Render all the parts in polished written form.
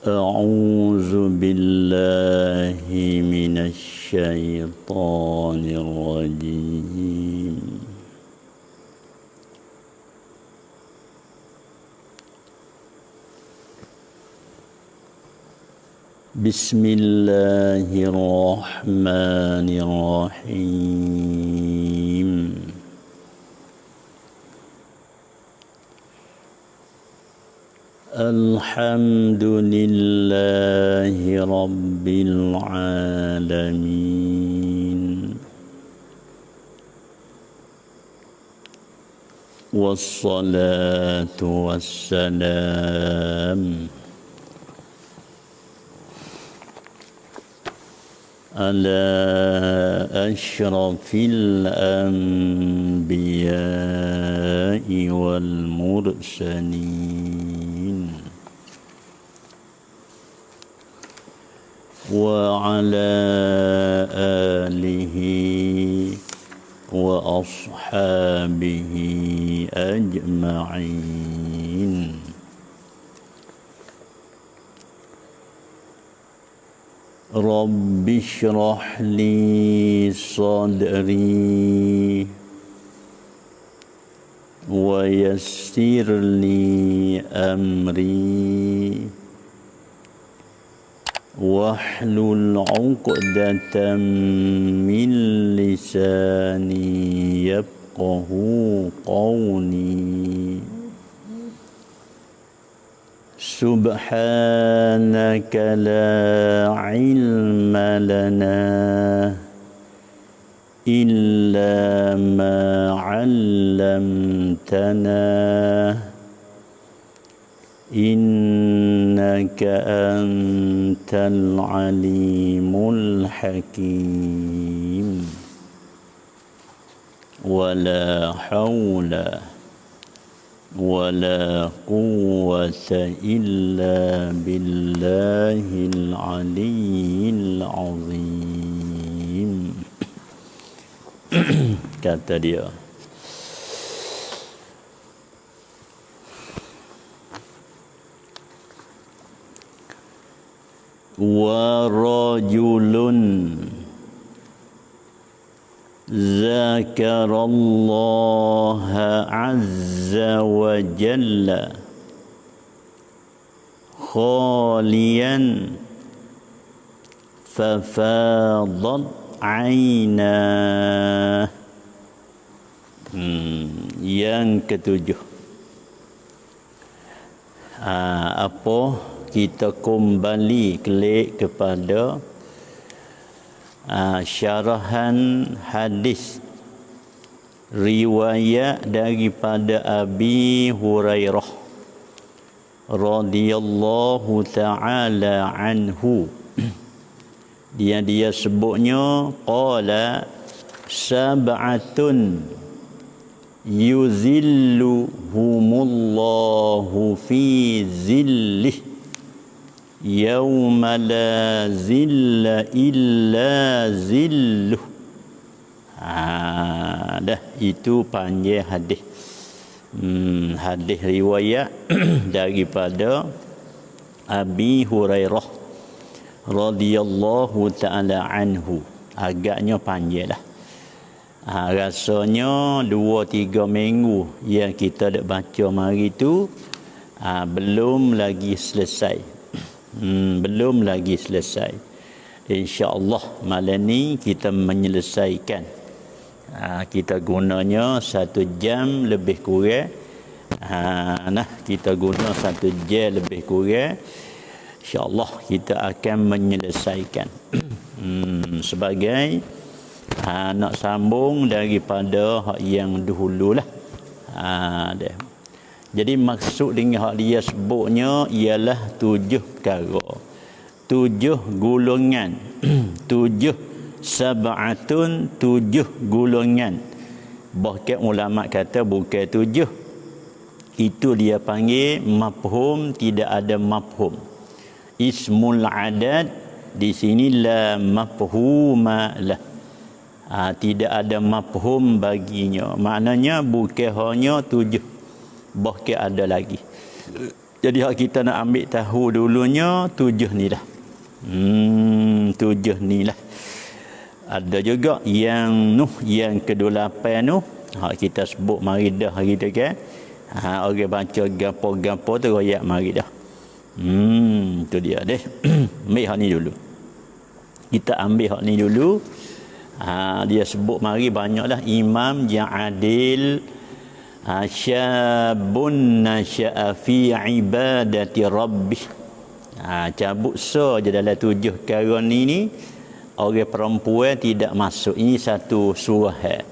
أعوذ بالله من الشيطان الرجيم بسم الله الرحمن الرحيم الحمد لله رب العالمين والصلاة والسلام على أشرف الأنبياء والمرسلين وعلى آله وأصحابه أجمعين رب اشرح لي صدري ويسر لي أمري واحلل عقدة من لساني يفقه قولي سبحانك لا علم لنا إلا ما علمتنا إنك أنت العليم الحكيم ولا حول ولا قوة إلا بالله العلي العظيم. Kata dia, wa rajulun zakarallaha azza wa jalla khaliyan fafadat aynah. Yang ketujuh, apa kita kembali kelik kepada syarahan hadis riwayat daripada Abi Hurairah radhiyallahu taala anhu. Dia sebutnya qala sab'atun yuzilluhumullahu fi zillih yauma la zilla illa zilluh. Dah itu panjang hadis. Hadis riwayat daripada Abi Hurairah radhiyallahu taala anhu. Agaknya panjang dah. Rasanya 2-3 minggu yang kita dah baca mari tu belum lagi selesai. Belum lagi selesai. InsyaAllah malam ni kita menyelesaikan. Kita gunanya 1 jam lebih kurang. Kita guna 1 jam lebih kurang. InsyaAllah kita akan menyelesaikan. Sebagai nak sambung daripada hak yang dahululah. Jadi maksud dengan hak dia sebutnya ialah 7 perkara, 7 golongan, 7 sab'atun, 7 golongan. Bahkan ulama kata bukan 7, itu dia panggil mafhum, tidak ada mafhum. Ismul adad di sini la mafhuma lah. Tidak ada mafhum baginya. Maknanya bukan hanya 7, bahkan ada lagi. Jadi hak kita nak ambil tahu dulunya 7 ni lah. 7 ni lah. Ada juga yang yang ke-8 hak kita sebut mari dah hari tu kan. Orang baca gapo-gapo tu royak mari dah. Tu dia deh. Ambil hak ni dulu. Kita ambil hak ni dulu. Dia sebut mari banyak dah imam yang adil, syabun nasya'a fi ibadati rabbih. Cabut saja dalam 7 perkara ni orang perempuan tidak masuk. Ini satu surah.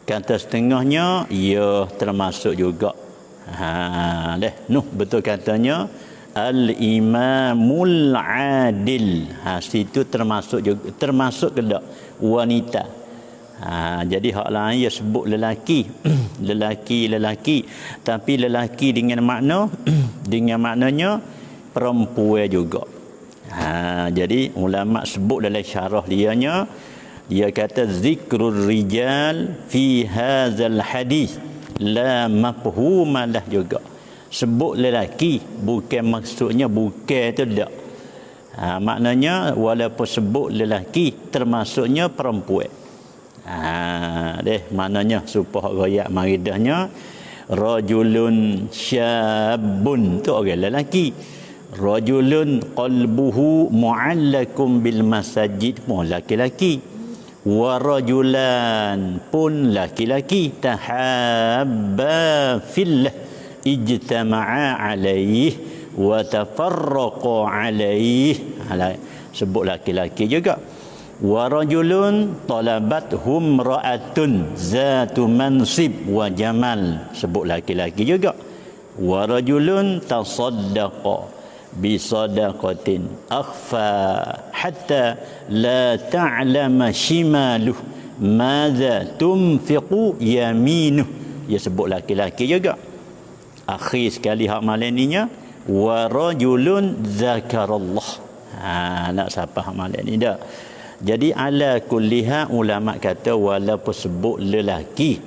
Kata setengahnya ia termasuk juga. Betul katanya al-imamul adil. Situ termasuk juga, termasuk ke tak wanita. Jadi hak lain dia sebut lelaki. lelaki, tapi lelaki dengan makna dengan maknanya perempuan juga. Jadi ulama sebut dalam syarah dia kata zikrul rijal fi hadzal hadis la mafhumalah juga. Sebut lelaki bukan maksudnya bukan tu tak. Maknanya walaupun sebut lelaki termasuknya perempuan. Maknanya supaya royak maridahnya rajulun syabun tu orang lelaki. Rajulun qalbuhu mu'allakum bil masajid pun laki-laki. Wa rajulan pun laki-laki tahabba fillah ijtama'a alaihi wa tafarraqa alaihi. Sebut laki-laki juga. Wa rajulun talabathum ra'atun zatu mansib wa jamal. Sebut laki-laki juga. Wa rajulun tasaddaqa bi sadaqatin akhfa hatta la ta'lama shimaluh madza tunfiqu yaminuh. Dia sebut laki-laki juga. Akhir sekali hak malam ninya wa rajulun zakarallah. Nak siapa hak malam ni dak. Jadi ala kulliha ulama kata walaupun sebut lelaki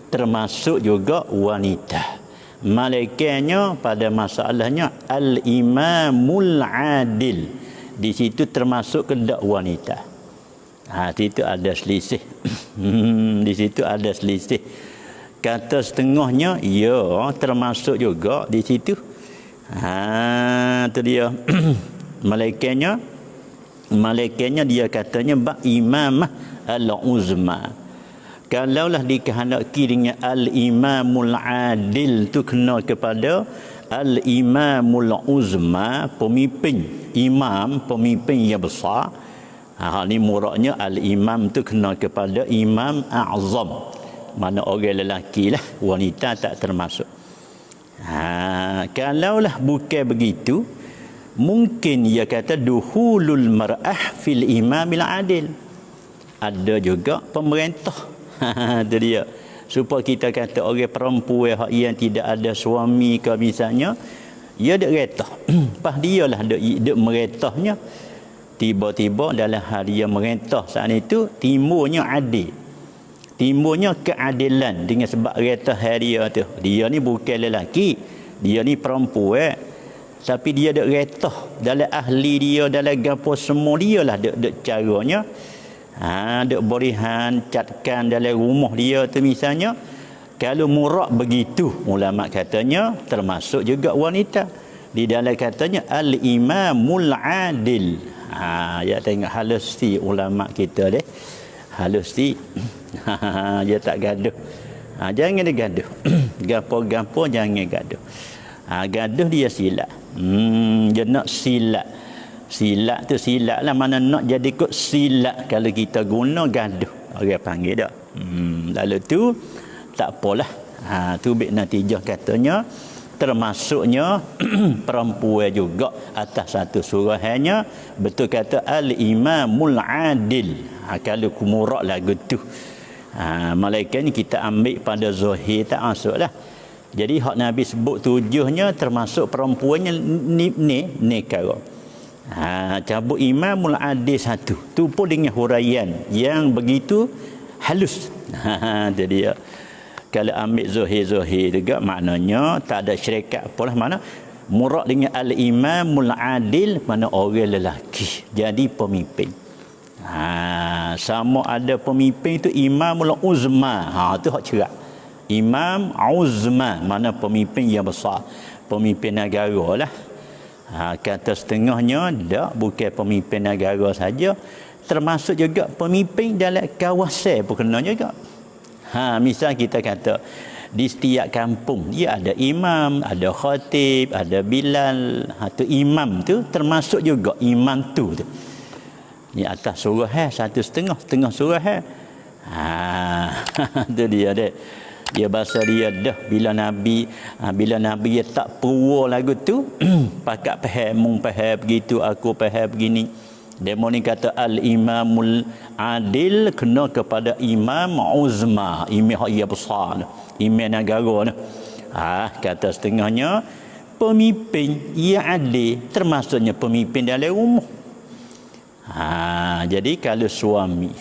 termasuk juga wanita. Malaikatnya pada masalahnya al-imamul adil. Di situ termasuk kedak wanita. Situ ada selisih. Di situ ada selisih. Kata setengahnya ya termasuk juga di situ. Tu dia. Malaikatnya dia katanya imamah al-uzma. Kalaulah dikehendaki dengan al-imamul adil tu kena kepada al-imamul uzma, pemimpin, imam, pemimpin yang besar. Ni muraknya al-imam tu kena kepada imam a'zam. Mana orang lelaki lah, wanita tak termasuk. Kalaulah bukan begitu, mungkin ia kata duhulul mar'ah fil imamil adil. Ada juga pemerintah. Itu dia. Supaya kita kata orang perempuan yang tidak ada suami ke misalnya, dia dek retah. Pas dia lah dek meretahnya. Tiba-tiba dalam hal dia merentah saat itu timbulnya adil. Timbulnya keadilan dengan sebab retah dia tu. Dia ni bukan lelaki, dia ni perempuan. Tapi dia dek retah dalam ahli dia, dalam gapo semua dia lah dek caranya. Dek berihan catkan dalam rumah dia tu misalnya. Kalau murak begitu, ulama katanya termasuk juga wanita. Di dalam katanya al-imamul adil. Ya tengok halus si ulama kita deh. Halus si. Dia tak gaduh. Jangan dia gaduh. Gapo-gapo jangan gaduh. Gaduh dia silap. Dia nak silap. Silat tu silat lah, mana nak jadi kot silat kalau kita guna gaduh. Orang panggil dah. Lalu tu tak apalah. Tu bik natijah katanya termasuknya perempuan juga atas satu surah hanya betul kata al-imamul adil. Kalau kumurak lagu tu. Malaikat ni kita ambil pada zahir tak masuklah. Jadi hak Nabi sebut 7-nya termasuk perempuannya ni kara. Cabut imamul adil satu. Tu pun dengan huraian yang begitu halus. Jadi kalau ambil zahir-zahir juga maknanya tak ada syarikat apalah mana Murad dengan al-imamul adil, mana orang lelaki jadi pemimpin. Sama ada pemimpin itu imamul uzma. Tu hak cerak. Imam uzma, mana pemimpin yang besar, pemimpin negara lah. Kata setengahnya dak, bukan pemimpin negara saja, termasuk juga pemimpin dalam kawasan pun kena juga. Misal kita kata di setiap kampung dia ada imam, ada khatib, ada bilal. Tu imam tu termasuk juga imam tu. Ni atas surah 1,5, setengah surah. Tu dia dek. Dia bahasa dia dah bila Nabi dia tak perwa lagu tu pakat faham, mung faham begitu, aku faham begini. Demo ni kata al-imamul adil kena kepada imam uzma, imam hak ia besar, imam negara. Kata setengahnya pemimpin ia adil, termasuknya pemimpin dalam rumah. Jadi kalau suami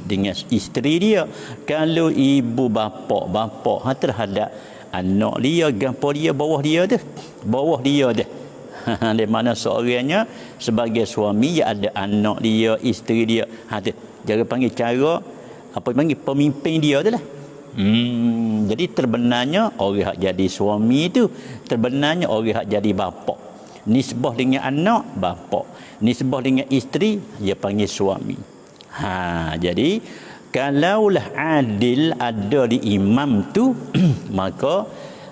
dengan isteri dia, kalau ibu bapa terhadap anak dia, gapo dia, bawah dia tu. Di mana seorangnya sebagai suami dia ada anak dia, isteri dia. Tu jangan panggil cara apa panggil pemimpin dia tu lah. Jadi terbenarnya orang hak jadi suami tu, terbenarnya orang hak jadi bapa. Nisbah dengan anak bapa, nisbah dengan isteri dia panggil suami. Jadi kalaulah adil ada di imam tu maka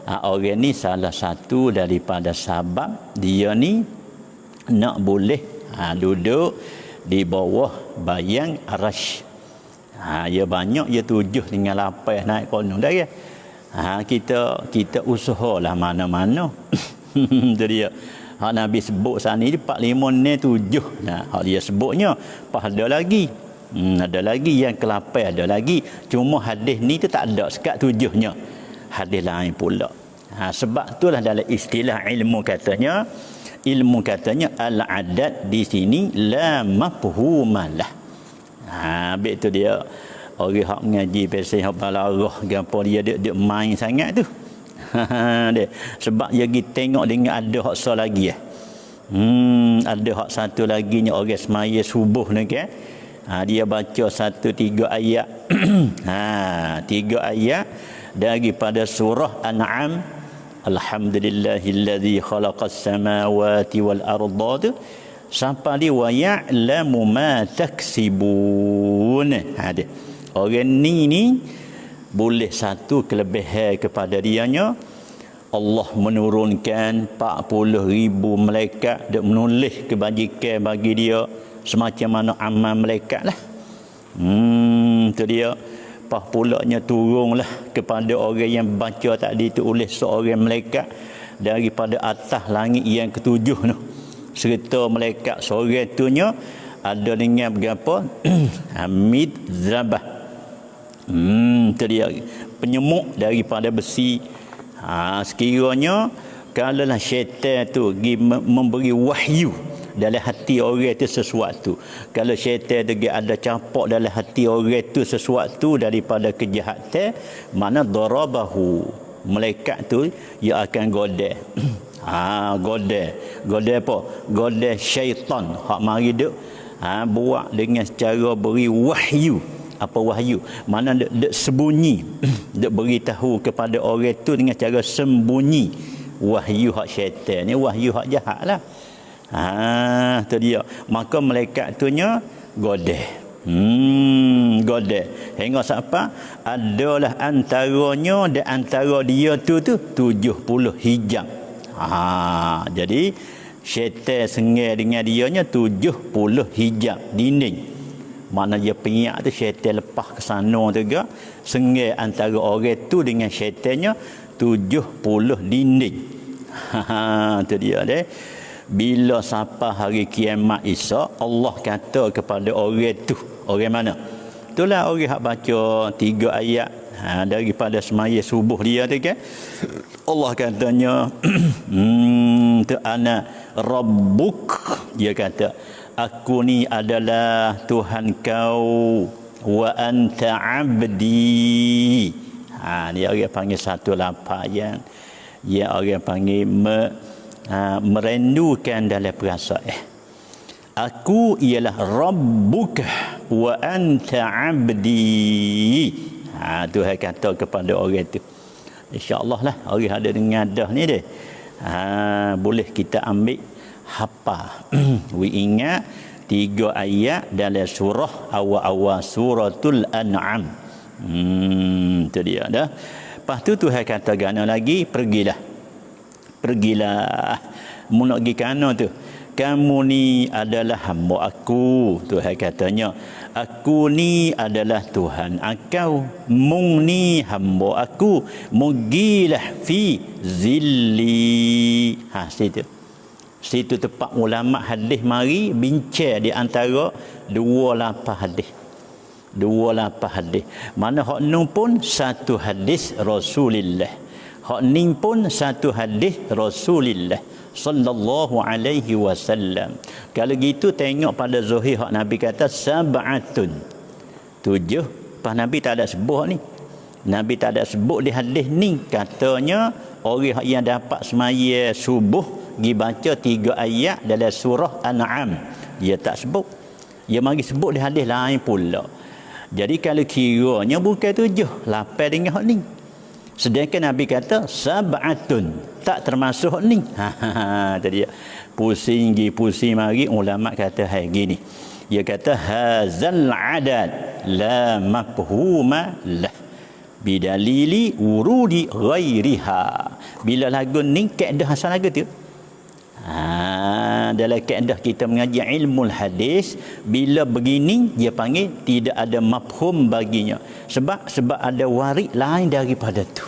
orang ni salah satu daripada sebab dia ni nak boleh duduk di bawah bayang arash. Dia banyak, dia 7 dengan 8 naik konon dah ya. Kita usahalah mana-mana. Itu dia. Hak Nabi sebut sana ni 45 ni 7. Hak dia sebutnya pas ada lagi. Ada lagi yang ke-8 ada lagi. Cuma hadis ni tu tak ada sekat 7-nya. Hadis lain pula. Sebab itulah dalam istilah ilmu katanya al-adad di sini la mafhumalah. Habis tu dia orang hak mengaji pasal hak balarah gapo dia main sangat tu. Sebab dia pergi tengok dengan ada hak satu lagi ada hak satu lagi nya orang semaya subuh ni kan. Dia baca 3 ayat. 3 ayat daripada surah An'am. Alhamdulillahillazi khalaqas samawati wal arda sampai di wa ya'lamu ma taksibun. Orang ni boleh satu kelebihan kepada dianya, Allah menurunkan 40,000 malaikat duk menulis kebajikan bagi dia semacam mana amal malaikat lah. Tu dia. Pas pulaknya turunlah kepada orang yang baca tadi tu oleh seorang malaikat daripada atas langit yang ke-7 tu. Serta malaikat seorang tu nya ada dengan berapa? Hamid Zabah. Tu dia penyemuk daripada besi. Sekiranya kalaulah syaitan tu memberi wahyu dalam hati orang itu sesuatu, kalau syaitan tu ada campak dalam hati orang itu sesuatu daripada kejahatan, mana darabahu, malaikat tu ia akan godeh. Godeh apa? Godeh syaitan hak mari duk buat dengan cara beri wahyu. Apa wahyu? Mana duk sembunyi, duk beritahu kepada orang tu dengan cara sembunyi. Wahyu hak syaitan ni wahyu hak jahat lah. Tu dia. Maka malaikat tu nya godeh. Godeh. Hingga siapa? Adalah antaranya dan antara dia tu 70 hijab. Jadi syaitan sengai dengan dia nya 70 hijab dinding. Mana dia penyak tu syaitan lepas ke sana juga, sengai antara orang tu dengan syaitannya 70 dinding. Tu dia deh. Bila sampai hari kiamat Isa, Allah kata kepada orang tu, orang mana? Itulah orang hak baca 3 ayat daripada semaya subuh dia tu kan. Allah katanya tu ana rabbuk, dia kata aku ni adalah Tuhan kau, wa anta abdi. Dia orang panggil satu lapar yang orang panggil Merindukan dalam perasaan. Aku ialah Rabbuka wa anta abdi. Tuhan kata kepada orang tu. InsyaAllah lah orang ada dengar dah ni dia. Boleh kita ambil hafal. We ingat 3 ayat dalam surah awal-awal suratul An'am. Tu dia dah. Lepas tu Tuhan kata gana lagi, pergilah. Mu nak pergi kana tu. Kamu ni adalah hamba aku. Tuhan katanya, aku ni adalah Tuhan engkau. Mung ni hamba aku. Mugilah fi zilli. Situ tempat ulama hadis mari bincang di antara 28 hadis. 28 hadis. Mana hak nun pun satu hadis Rasulullah. Hak ning pun satu hadis Rasulullah sallallahu alaihi wasallam. Kalau gitu tengok pada zahir hak Nabi kata sab'atun. 7. Pas Nabi tak ada sebut ni. Nabi tak ada sebut di hadis ni. Katanya orang yang dapat semaya subuh pergi baca 3 ayat dalam surah An'am. Dia tak sebut. Dia mari sebut di hadis lain pula. Jadi kalau kiranya bukan 7, 8 dengan hak ni. Sedangkan Nabi kata sab'atun, tak termasuk hak ni. Tadi pusing mari ulama kata hai gini. Dia kata hazal adad la mafhuma lah bidalili urudi ghairiha. Bila lagu ni kaedah asal lagu tu. Dalam kaedah kita mengaji ilmu hadis, bila begini dia panggil tidak ada mafhum baginya. Sebab ada warid lain daripada tu.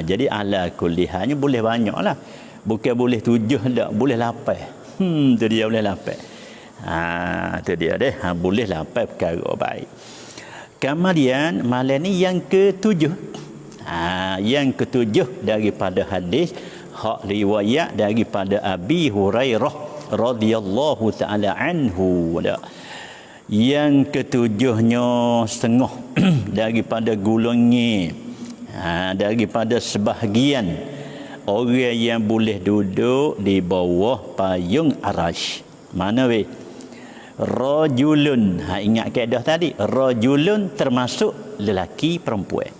Jadi ala kullihannya boleh banyaklah. Bukan boleh 7 dak, boleh 8. Tu dia boleh 8. Tu dia deh. Boleh 8 perkara baik. Kemudian malam ni yang ke-7. Yang ke-7 daripada hadis hak riwayat daripada Abi Hurairah radhiyallahu taala anhu. Yang ke-7-nya setengah daripada golongan daripada sebahagian orang yang boleh duduk di bawah payung arasy. Mana weh? Rajulun. Ingat kaedah tadi. Rajulun termasuk lelaki perempuan.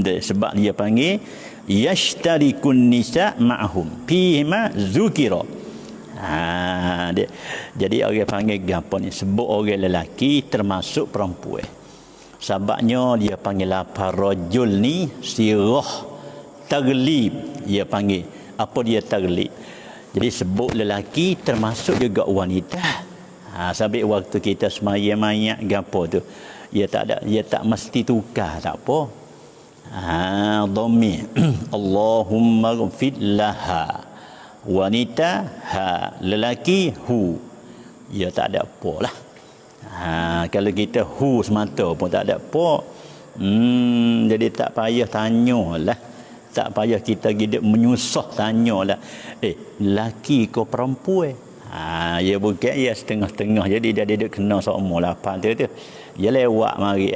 Sebab dia panggil yashtarikun nisa ma'hum fima zukira. Jadi orang panggil gapo ni, sebut orang lelaki termasuk perempuan. Sebabnya dia panggil apa rajul ni sirah taglib. Dia panggil apa dia taglib. Jadi sebut lelaki termasuk juga wanita. Sampai waktu kita semayang mayat gapo tu, dia tak mesti tukar, tak apa. Dhamir Allahumma ghfir laha, wanita lelaki hu. Ya tak ada apa lah. Kalau kita hu semata pun tak ada apa. Jadi tak payah tanyalah. Tak payah kita gidik menyusah tanyalah. Lelaki ke perempuan? Ya bukan ya setengah-setengah. Jadi dia duduk kena sama lapan tu. Dia lewat mari.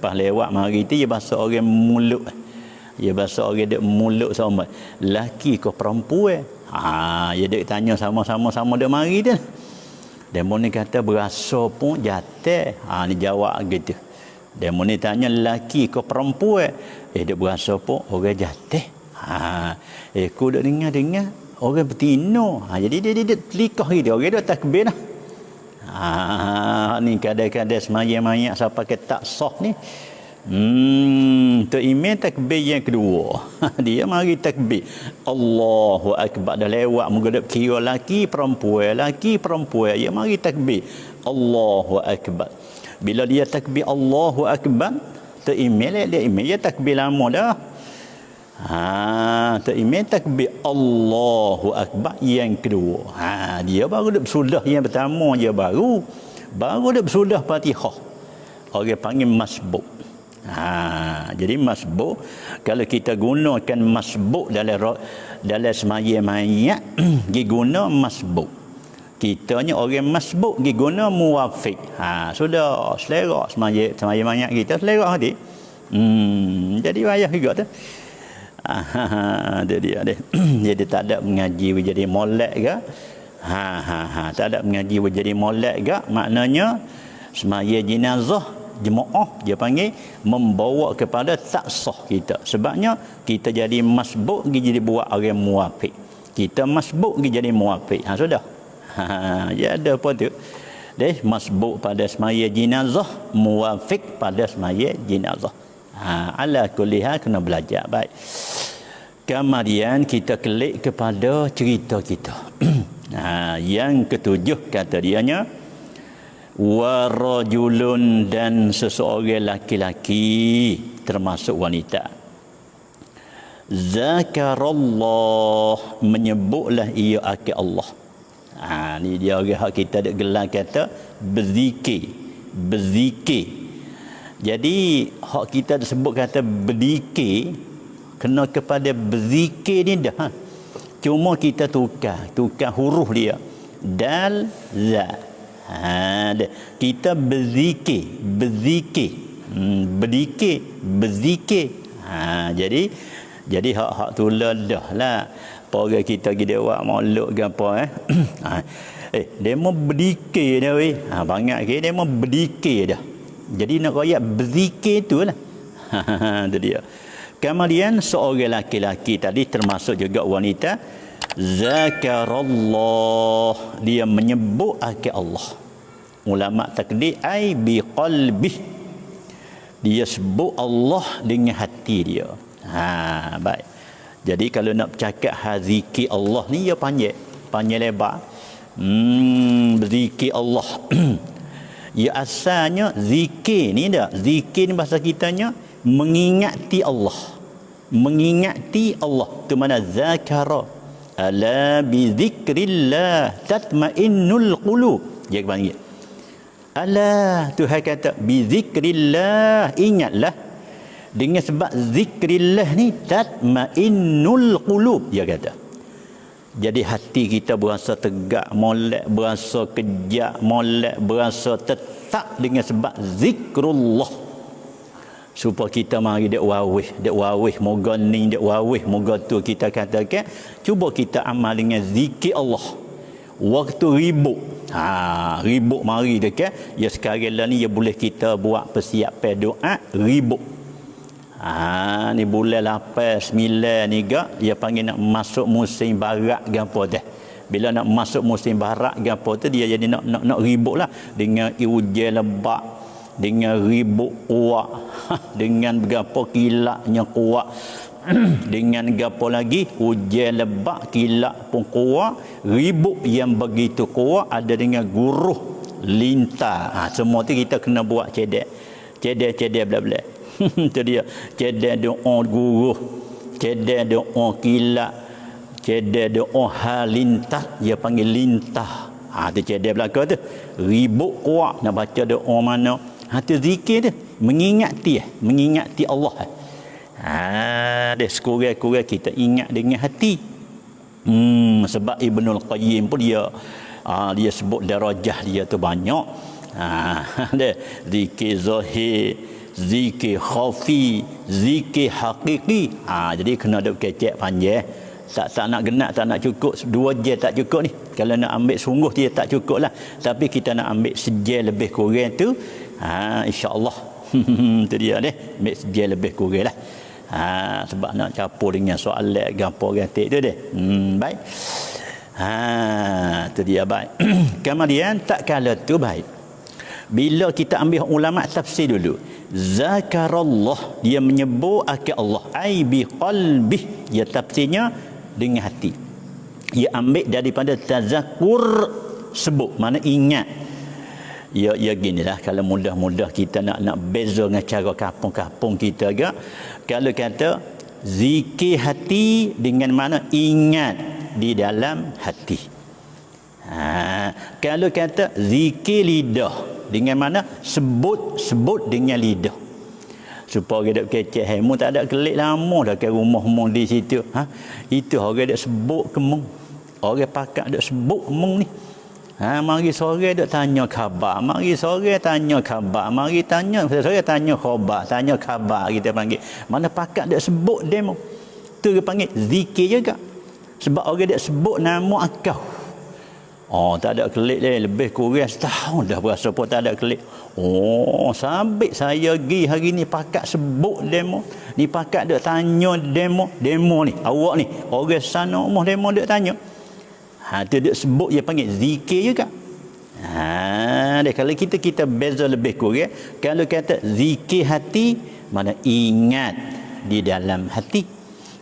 Pas lewat mari tu dia bahasa orang mulut. Dia bahasa orang dek mulut sama. Laki ke perempuan? Dia dek tanya sama-sama dek mari tu. Demo ni kata berasa pun jatuh. Ni jawab gitu. Demo ni tanya laki ke perempuan? Dek berasa pun orang jatuh. Aku dek dengar orang bertino. Jadi dia telikah gitu. Orang dek takbir lah. Ni kadang-kadang semayang-mayang siapa kata tak sah ni. Tu imam takbir yang kedua. Dia mari takbir Allahu akbar. Dah lewat mengadap kira laki perempuan. Dia mari takbir Allahu akbar. Bila dia takbir Allahu akbar, tu imam dia takbir lama dah. Tu imam takbir Allahu akbar yang kedua. Dia baru dah bersudah yang pertama dia baru dah bersudah Fatihah. Orang panggil masbuk. Jadi masbuk, kalau kita gunakan masbuk dalam semayang mayat, dia guna masbuk. Kitanya orang masbuk, dia guna muwafiq. Sudah selera semayang mayat kita selera hati. Jadi payah juga tu. Itu dia deh. Jadi tak ada mengaji jadi molek ke? Tak ada mengaji jadi molek ke? Maknanya semaya jenazah jemaah dia panggil membawa kepada tak sah kita. Sebabnya kita jadi masbuk jadi buat orang muafiq. Kita masbuk jadi muafiq. Sudah. Ya ada apa tu? Deh masbuk pada semaya jenazah, muafiq pada semaya jenazah. Ala kulli hal kena belajar baik. Kemudian kita klik kepada cerita kita. Yang ketujuh kata dianya warajulun, dan seseorang laki-laki termasuk wanita, zakarallah, menyebutlah ia akan Allah. Ni dia orang hak kita ada gelar kata berzikir. Jadi hak kita sebut kata berzikir kena kepada berzikir ni dah. Cuma kita tukar huruf dia. Dal za. Kita berzikir. Berzikir. Jadi hak tulah dah lah. Orang kita pergi dewa mauluk ke apa dia mau berzikir dah weh. Banyak ke dia mau berzikir dah. Jadi nak royak berzikir tu lah. Itu dia. Kemudian seorang laki-laki tadi termasuk juga wanita, zakarallah, dia menyebut akan Allah. Ulama takdir ai bi qalbih, dia sebut Allah dengan hati dia. Baik. Jadi kalau nak bercakap zikir Allah ni dia panjang lebar. Berzikir Allah. Ya asalnya zikir ni dah. Zikir ni bahasa kitanya mengingati Allah. Mengingati Allah. Tu mana zakara. Ala bi zikrillah tatmainnul qulub. Dia panggil. Ala, Tuhan kata bi zikrillah, ingatlah. Dengan sebab zikrillah ni tatmainnul qulub, dia kata. Jadi hati kita berasa tegak molek, berasa kejak molek, berasa tetap dengan sebab zikrullah. Supaya kita mari dek wawih moga ni dek wawih moga tu kita katakan cuba kita amal dengan zikir Allah. Waktu ribut mari dekat ya sekarang lah ni ya boleh kita buat persiapan doa ribut. Ni bulan 8 9 ni gak dia panggil nak masuk musim barat gapo dah. Bila nak masuk musim barat gapo tu dia jadi nak ributlah dengan hujan lebat, dengan ribut kuat, dengan gapo kilatnya kuat. Dengan gapo lagi hujan lebat, kilat pun kuat, ribut yang begitu kuat, ada dengan guruh lintah. Semua tu kita kena buat cedek bla-bla. Itu dia. Cedek doa guruh, cedek doa kilat, cedek doa halintah, dia panggil lintah. Tu cedek belaka tu. Ribut kuat nak baca doa mana. Tu zikir tu. Mengingati Allah. Dia sekurang-kurang kita ingat dengan hati. Sebab Ibnul Qayyim pun dia sebut darajah dia tu banyak. Dia zikir zahir, zikir khafi, zikir hakiki. Jadi kena ada kecek panjang. Tak nak genap, tak nak cukup 2 jam tak cukup ni. Kalau nak ambil sungguh dia tak cukup lah. Tapi kita nak ambil sejam lebih kurang tu, insya-Allah. Itu dia deh, ambil sejam lebih kurang lah. Sebab nak campur dengan soalan gapo gantik tu deh. Baik. Itu dia baik. Kemudian tak kala tu baik. Bila kita ambil ulama tafsir dulu, zakarallah, dia menyebut akan Allah, ai bi qalbih, dia tafsirnya dengan hati. Dia ambil daripada tazakkur, sebut mana ingat. Ya ginilah, kalau mudah-mudah kita nak beza dengan cara kampung-kampung kita agak. Kalau kata zikir hati dengan mana ingat di dalam hati. Kalau kata zikir lidah dengan mana sebut dengan lidah. Supaya orang dok kecek hemu tak ada kelik lama dah ke rumah-rumah di situ. Itu orang dok sebut kemung. Orang pakak dok sebut kemung ni. Mari sore dok tanya khabar, mari sore tanya khabar, mari tanya sore tanya khabar, tanya khabar kita panggil. Mana pakak dok sebut demo. Tu dia panggil zikir juga. Sebab orang dia sebut nama akau. Oh, tak ada kelik dia. Lebih kurang setahun dah berasa pun tak ada kelik. Oh, sabit saya pergi hari ni pakat sebut demo. Ni pakat duk tanya demo. Demo ni, awak ni. Orang sana rumah demo duk tanya. Tu duk sebut dia panggil zikir juga. Kalau kita beza lebih kurang. Kalau kata zikir hati, mana ingat di dalam hati.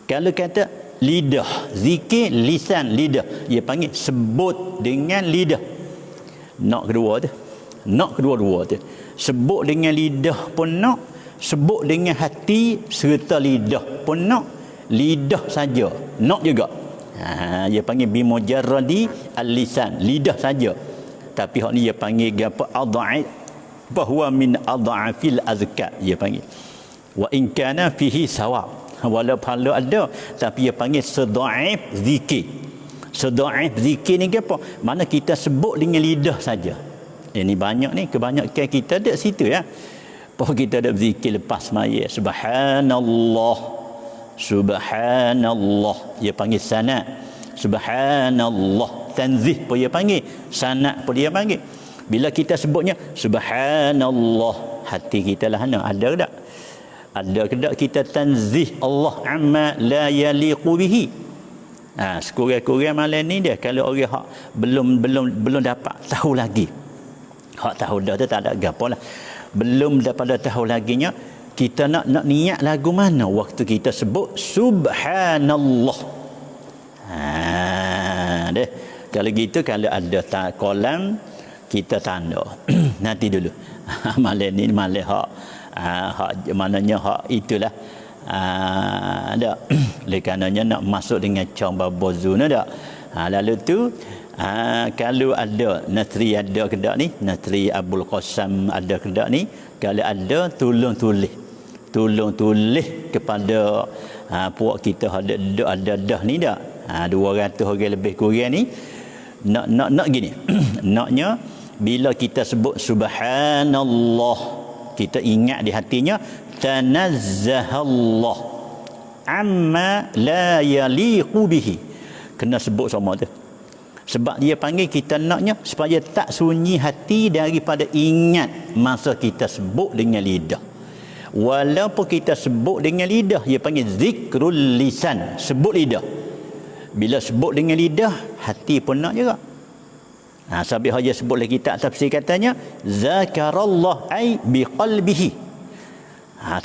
Kalau kata lidah, zikir lisan, lidah, dia panggil sebut dengan lidah. Nak kedua-dua tu. Sebut dengan lidah pun nak, sebut dengan hati serta lidah pun nak. Lidah saja nak juga. Dia panggil bimujarradi al-lisan, lidah saja. Tapi hak ni dia panggil apa, adha'if, bahwa min adha'fil azkar, dia panggil. Wa in kana fihi sawab, walau pahala ada, tapi dia panggil sedhaif zikir. Sedhaif zikir ni apa? Mana kita sebut dengan lidah saja. Ini banyak ni, kebanyakan kita ada situ ya. Bahawa kita ada zikir lepas maya. Subhanallah. Subhanallah. Dia panggil sanad. Subhanallah. Tanzih pun dia panggil. Sanad pun dia panggil. Bila kita sebutnya Subhanallah, hati kita lah ada tak? Ada ke tak kita tanzih Allah amma la yaliqu bihi. Sekurang-kurang malam ni dia, kalau orang hak belum dapat tahu lagi. Hak tahu dah tu tak ada gapo lah. Belum dapat tahu laginya, kita nak niat lagu mana waktu kita sebut subhanallah. Deh. Kalau gitu, kalau ada kolam kita tanda. Nanti dulu. Malam ni malam hak mananya hak itulah ada lekananya nak masuk dengan comba bozuna dak. Lalu tu kalau ada Nasri ada kedak ni, Nasri Abdul Qasim ada kedak ni, kalau ada tolong tulis kepada puak kita ada dah ni dak. 200 orang lebih kurang ni nak gini. Naknya bila kita sebut subhanallah, kita ingat di hatinya tanazzahallah amma la yaliqu bihi. Kena sebut sama tu. Sebab dia panggil kita naknya supaya tak sunyi hati daripada ingat masa kita sebut dengan lidah. Walaupun kita sebut dengan lidah, dia panggil zikrul lisan, sebut lidah. Bila sebut dengan lidah, hati pun nak juga. Sabit Haji sebut lagi kitab tafsir katanya zakarallah ai biqalbihi.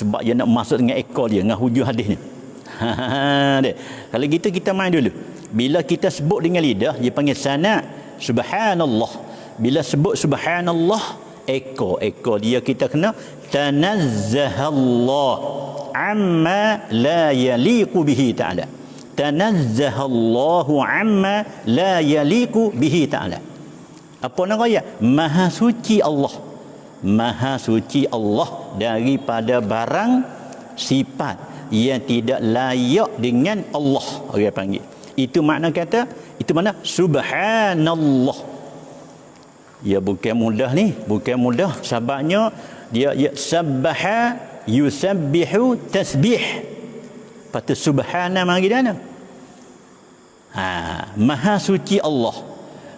Sebab dia nak masuk dengan ekor dia, dengan hujung hadis ni. Kalau gitu kita main dulu. Bila kita sebut dengan lidah, dia panggil sana subhanallah. Bila sebut subhanallah, ekor dia kita kena tanazzahallah amma la yaliqu bihi ta'ala. Tanazzahallahu amma la yaliqu bihi ta'ala. Apa nak kaya? Maha suci Allah. Maha suci Allah daripada barang sifat yang tidak layak dengan Allah. Orang panggil. Itu makna kata, itu mana? Subhanallah. Ya bukan mudah ni, bukan mudah. Sebabnya dia sabbaha yusabbihu tasbih. Patut subhana mari dana. Maha suci Allah.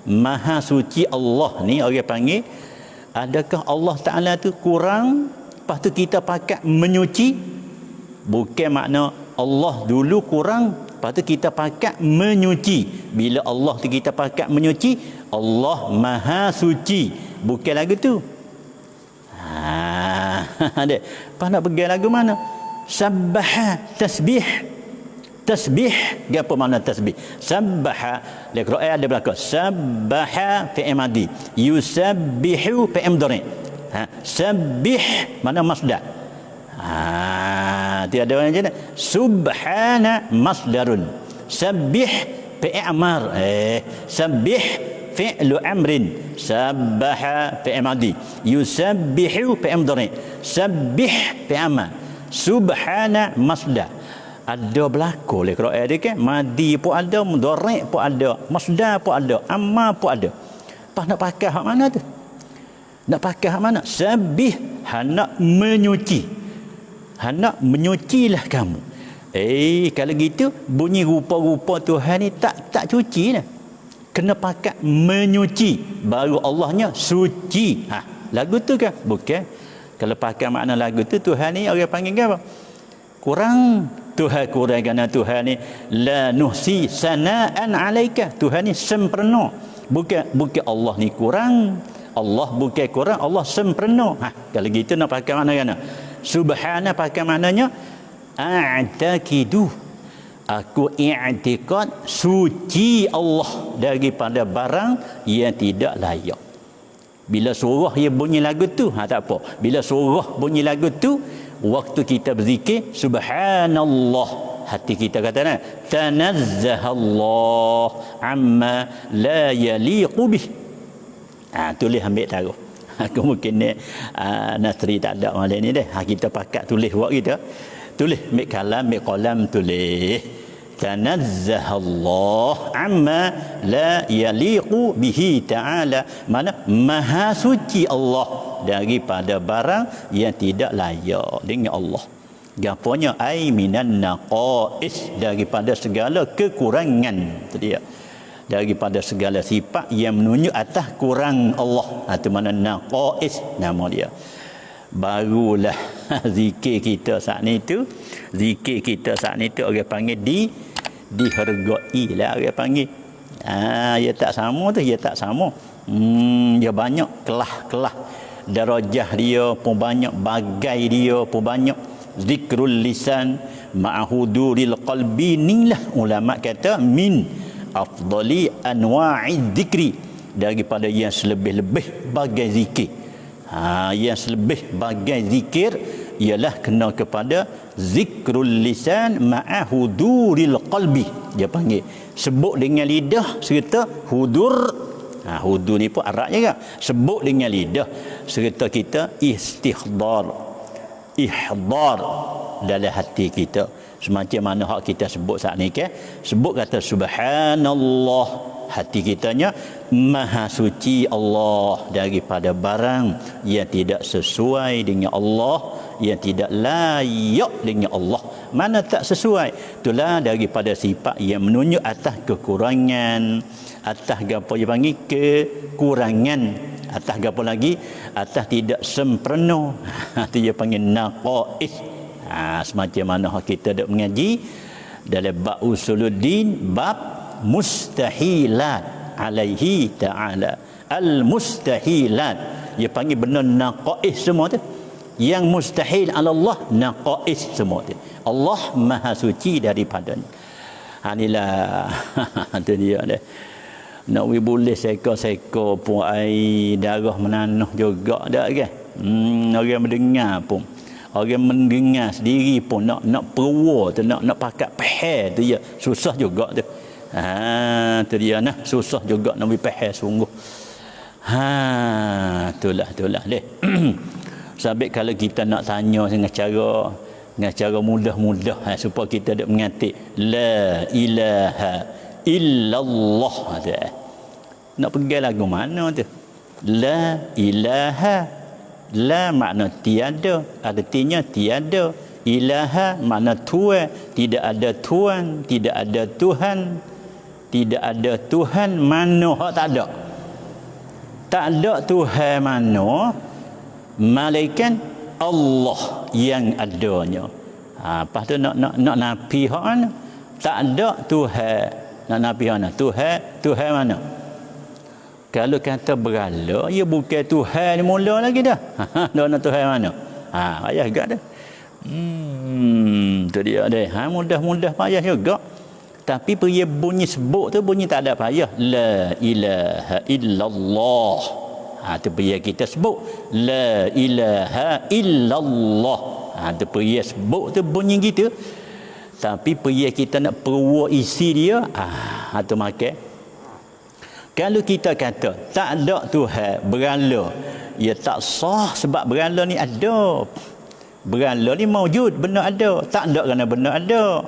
Maha suci Allah ni orang panggil, adakah Allah Ta'ala tu kurang lepas tu kita pakat menyuci? Bukan makna Allah dulu kurang lepas tu kita pakat menyuci. Bila Allah tu kita pakat menyuci, Allah Maha suci. Bukan lagu tu. Lepas nak pergi lagu mana? Sabbaha tasbih. Tasbih, apa makna tasbih? Sabbaha, dalam Quran ada belaka. Sabbaha fi'il madi, yusabbihu fi'il mudhari'. Sabbih mana masdar. Tiada orang macam ni. Subhana masdarun. Sabbih fi'il amar. Sabbih fi'lu amrin. Sabbaha fi'il madi, yusabbihu fi'il mudhari'. Sabbih fi'il amar. Subhana masdar. Ada berlaku oleh Quran dia kan. Madi pun ada, mudhari' pun ada, masdar pun ada, amma pun ada. Pas nak pakai hak mana tu? Nak pakai hak mana? Sabih, hendak menyuci. Hendak menyucilah kamu. Kalau gitu bunyi rupa-rupa Tuhan ni tak cuci dah. Kena pakat menyuci, baru Allahnya suci. Lagu tu kan? Bukan. Kalau pakai makna lagu tu, Tuhan ni orang panggil apa? Kurang. Tuhan kurang kerana Tuhan ni la nuhsi sana'an alaika. Tuhan ni sempurna. Bukan Allah ni kurang. Allah bukan kurang, Allah sempurna. Kalau gitu nak pakai makna kan? Subhana pakai maknanya a'taqidu. Aku i'tiqad suci Allah daripada barang yang tidak layak. Bila surah dia bunyi lagu tu, tak apa. Bila surah bunyi lagu tu, waktu kita berzikir subhanallah, hati kita kata tanazzahallah amma la yaliqu bih. Tulis ambil taruh. Aku mungkin ni Nasri tak ada malam ni deh. Kita pakat tulis buat kita. Tulis ambil kalam, ambil qalam, tulis tanazzahallah amma la yaliqu bihi ta'ala. Mana maha suci Allah daripada barang yang tidak layak dengan Allah. Gaponya ai minan naqais, daripada segala kekurangan. Itu dia. Daripada segala sifat yang menunjuk atas kurang Allah. Itu mana naqais nama dia. Barulah zikir kita saat ni tu, zikir kita saat ni tu orang panggil dihargai lah, orang panggil. Ya tak sama tu, ya tak sama. Dia banyak kelah-kelah, darajah dia pun banyak, bagai dia pun banyak. Zikrul lisan ma'huduril qalbi, inilah ulama kata min afdali anwa'i dzikri, daripada yang selebih-lebih bagai zikir. Yang selebih bagai zikir ialah kena kepada zikrul lisan ma'huduril qalbi. Dia panggil sebut dengan lidah serta hudur. Hudur ni pun Arab juga. Sebut dengan lidah serta kita ihdar dalam hati kita. Semacam mana hak kita sebut saat ni ke? Sebut kata subhanallah, hati kitanya maha suci Allah daripada barang yang tidak sesuai dengan Allah, yang tidak layak dengan Allah. Mana tak sesuai? Itulah daripada sifat yang menunjuk atas kekurangan, atas apa dia panggil kekurangan, atas apa lagi? Atas tidak sempurna. Itu dia panggil naqais. Semacam mana kita dak mengaji dalam bab usuluddin, bab mustahilat alaihi ta'ala. Al mustahilat, dia panggil benda naqais semua tu. Yang mustahil ala Allah naqais semua tu. Allah maha suci daripadanya. Inilah tu dia dah. Nak boleh seka-seka pun air darah menanah juga dak kan. Orang mendengar pun, orang mendengar sendiri pun nak perwa tu, nak pakat faham tu ya susah juga tu. Tu dia nah, susah juga nak faham sungguh. Itulah deh. Sebab kalau kita nak tanya dengan cara mudah-mudah supaya kita dak mengatik la ilaha illallah tu. Nak pergi lagu mana tu? La ilaha, la makna tiada, artinya tiada. Ilaha makna Tuhan, tidak ada Tuhan, tidak ada Tuhan, tidak ada Tuhan mana hak tak ada. Tak ada Tuhan mana malaikat Allah yang adanya. Lepas tu nak nafi hak mana? Tak ada Tuhan. Nak nafi hak mana? Tuhan mana? Kalau kata berhala, ya bukan Tuhan ni mula lagi dah. Dah nak Tuhan mana? Payah juga dah. Tu dia deh. Mudah-mudah payah juga. Tapi pergi bunyi sebut tu bunyi tak ada payah. La ilaha illallah. Tu pergi kita sebut. La ilaha illallah. Tu pergi sebut tu bunyi gitu. Tapi pergi kita nak perwa isi dia. Tu makan. Kalau kita kata tak ada Tuhan, berhala, ya tak sah, sebab berhala ni ada. Berhala ni maujud, benda ada. Tak ada kerana benda ada.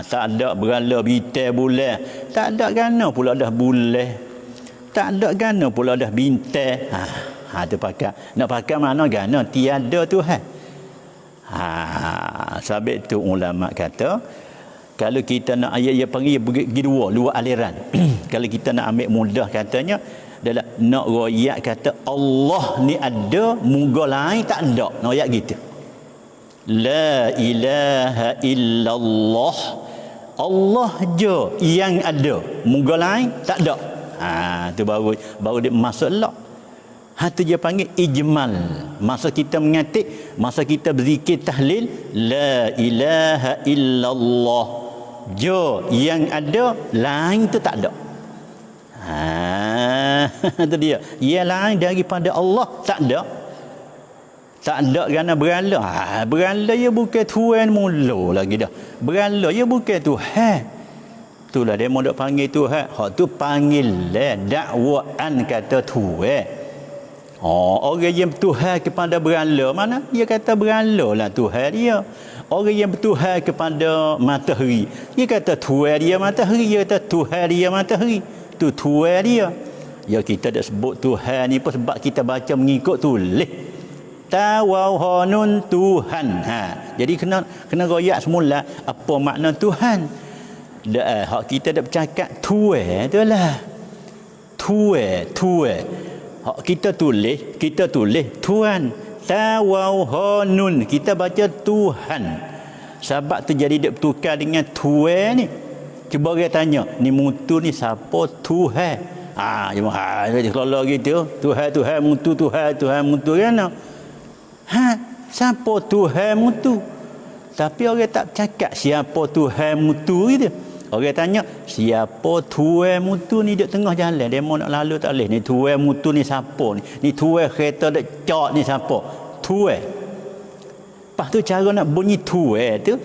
Tak ada berhala bintang bulan. Tak ada kerana pula dah bulan. Tak ada kerana pula dah bintang. Tu pakai. Nak pakai mana kerana tiada Tuhan. Sebab tu ulama kata kalau kita nak ayat dia panggil pergi dua aliran. Kalau kita nak ambil mudah katanya adalah nak royak kata Allah ni ada, muga lain tak ada. Nak royak gitu. La ilaha illallah. Allah je yang ada, muga lain tak ada. Tu baru dia masuk lak. Tu dia panggil ijmal. Masa kita mengatik, masa kita berzikir tahlil, la ilaha illallah. Je yang ada, lain tu tak ada. Itu dia. Yang lain daripada Allah tak ada. Tak ada kerana berhala. Berhala dia bukan Tuhan mula lagi dah. Berhala dia bukan Tuhan. Itulah dia mau dok panggil Tuhan. Hak tu panggil dakwaan kata Tuhan. Orang yang bertuhan kepada berhala, mana dia kata berhala lah Tuhan dia. Orang yang bertuhan kepada matahari, dia kata Tuhan dia matahari. Dia kata Tuhan dia matahari. Tu Tuhan dia. Ya kita dah sebut Tuhan ni pun sebab kita baca mengikut tulis. Tawahunun Tuhan. Jadi kena royak semula apa makna Tuhan. Hak kita dah bercakap Tuhan tu lah. Tuhan. Hak kita tulis Tuhan. Tawahunun kita baca Tuhan. Sebab tu jadi dia bertukar dengan Tuhan ni. Cuba orang tanya, ni mutu ni siapa Tuhan? Jadi kalau gitu, Tuhan mutu kan? Siapa Tuhan mutu? Tapi orang tak cakap siapa Tuhan mutu itu. Orang tanya siapa Tuhan mutu ni duduk tengah jalan, dia mau nak lalu tak boleh. Ni Tuhan mutu ni siapa ni? Ni Tuhan kereta dek cak ni siapa? Tuhan. Lepas tu cara nak bunyi Tuhan tu,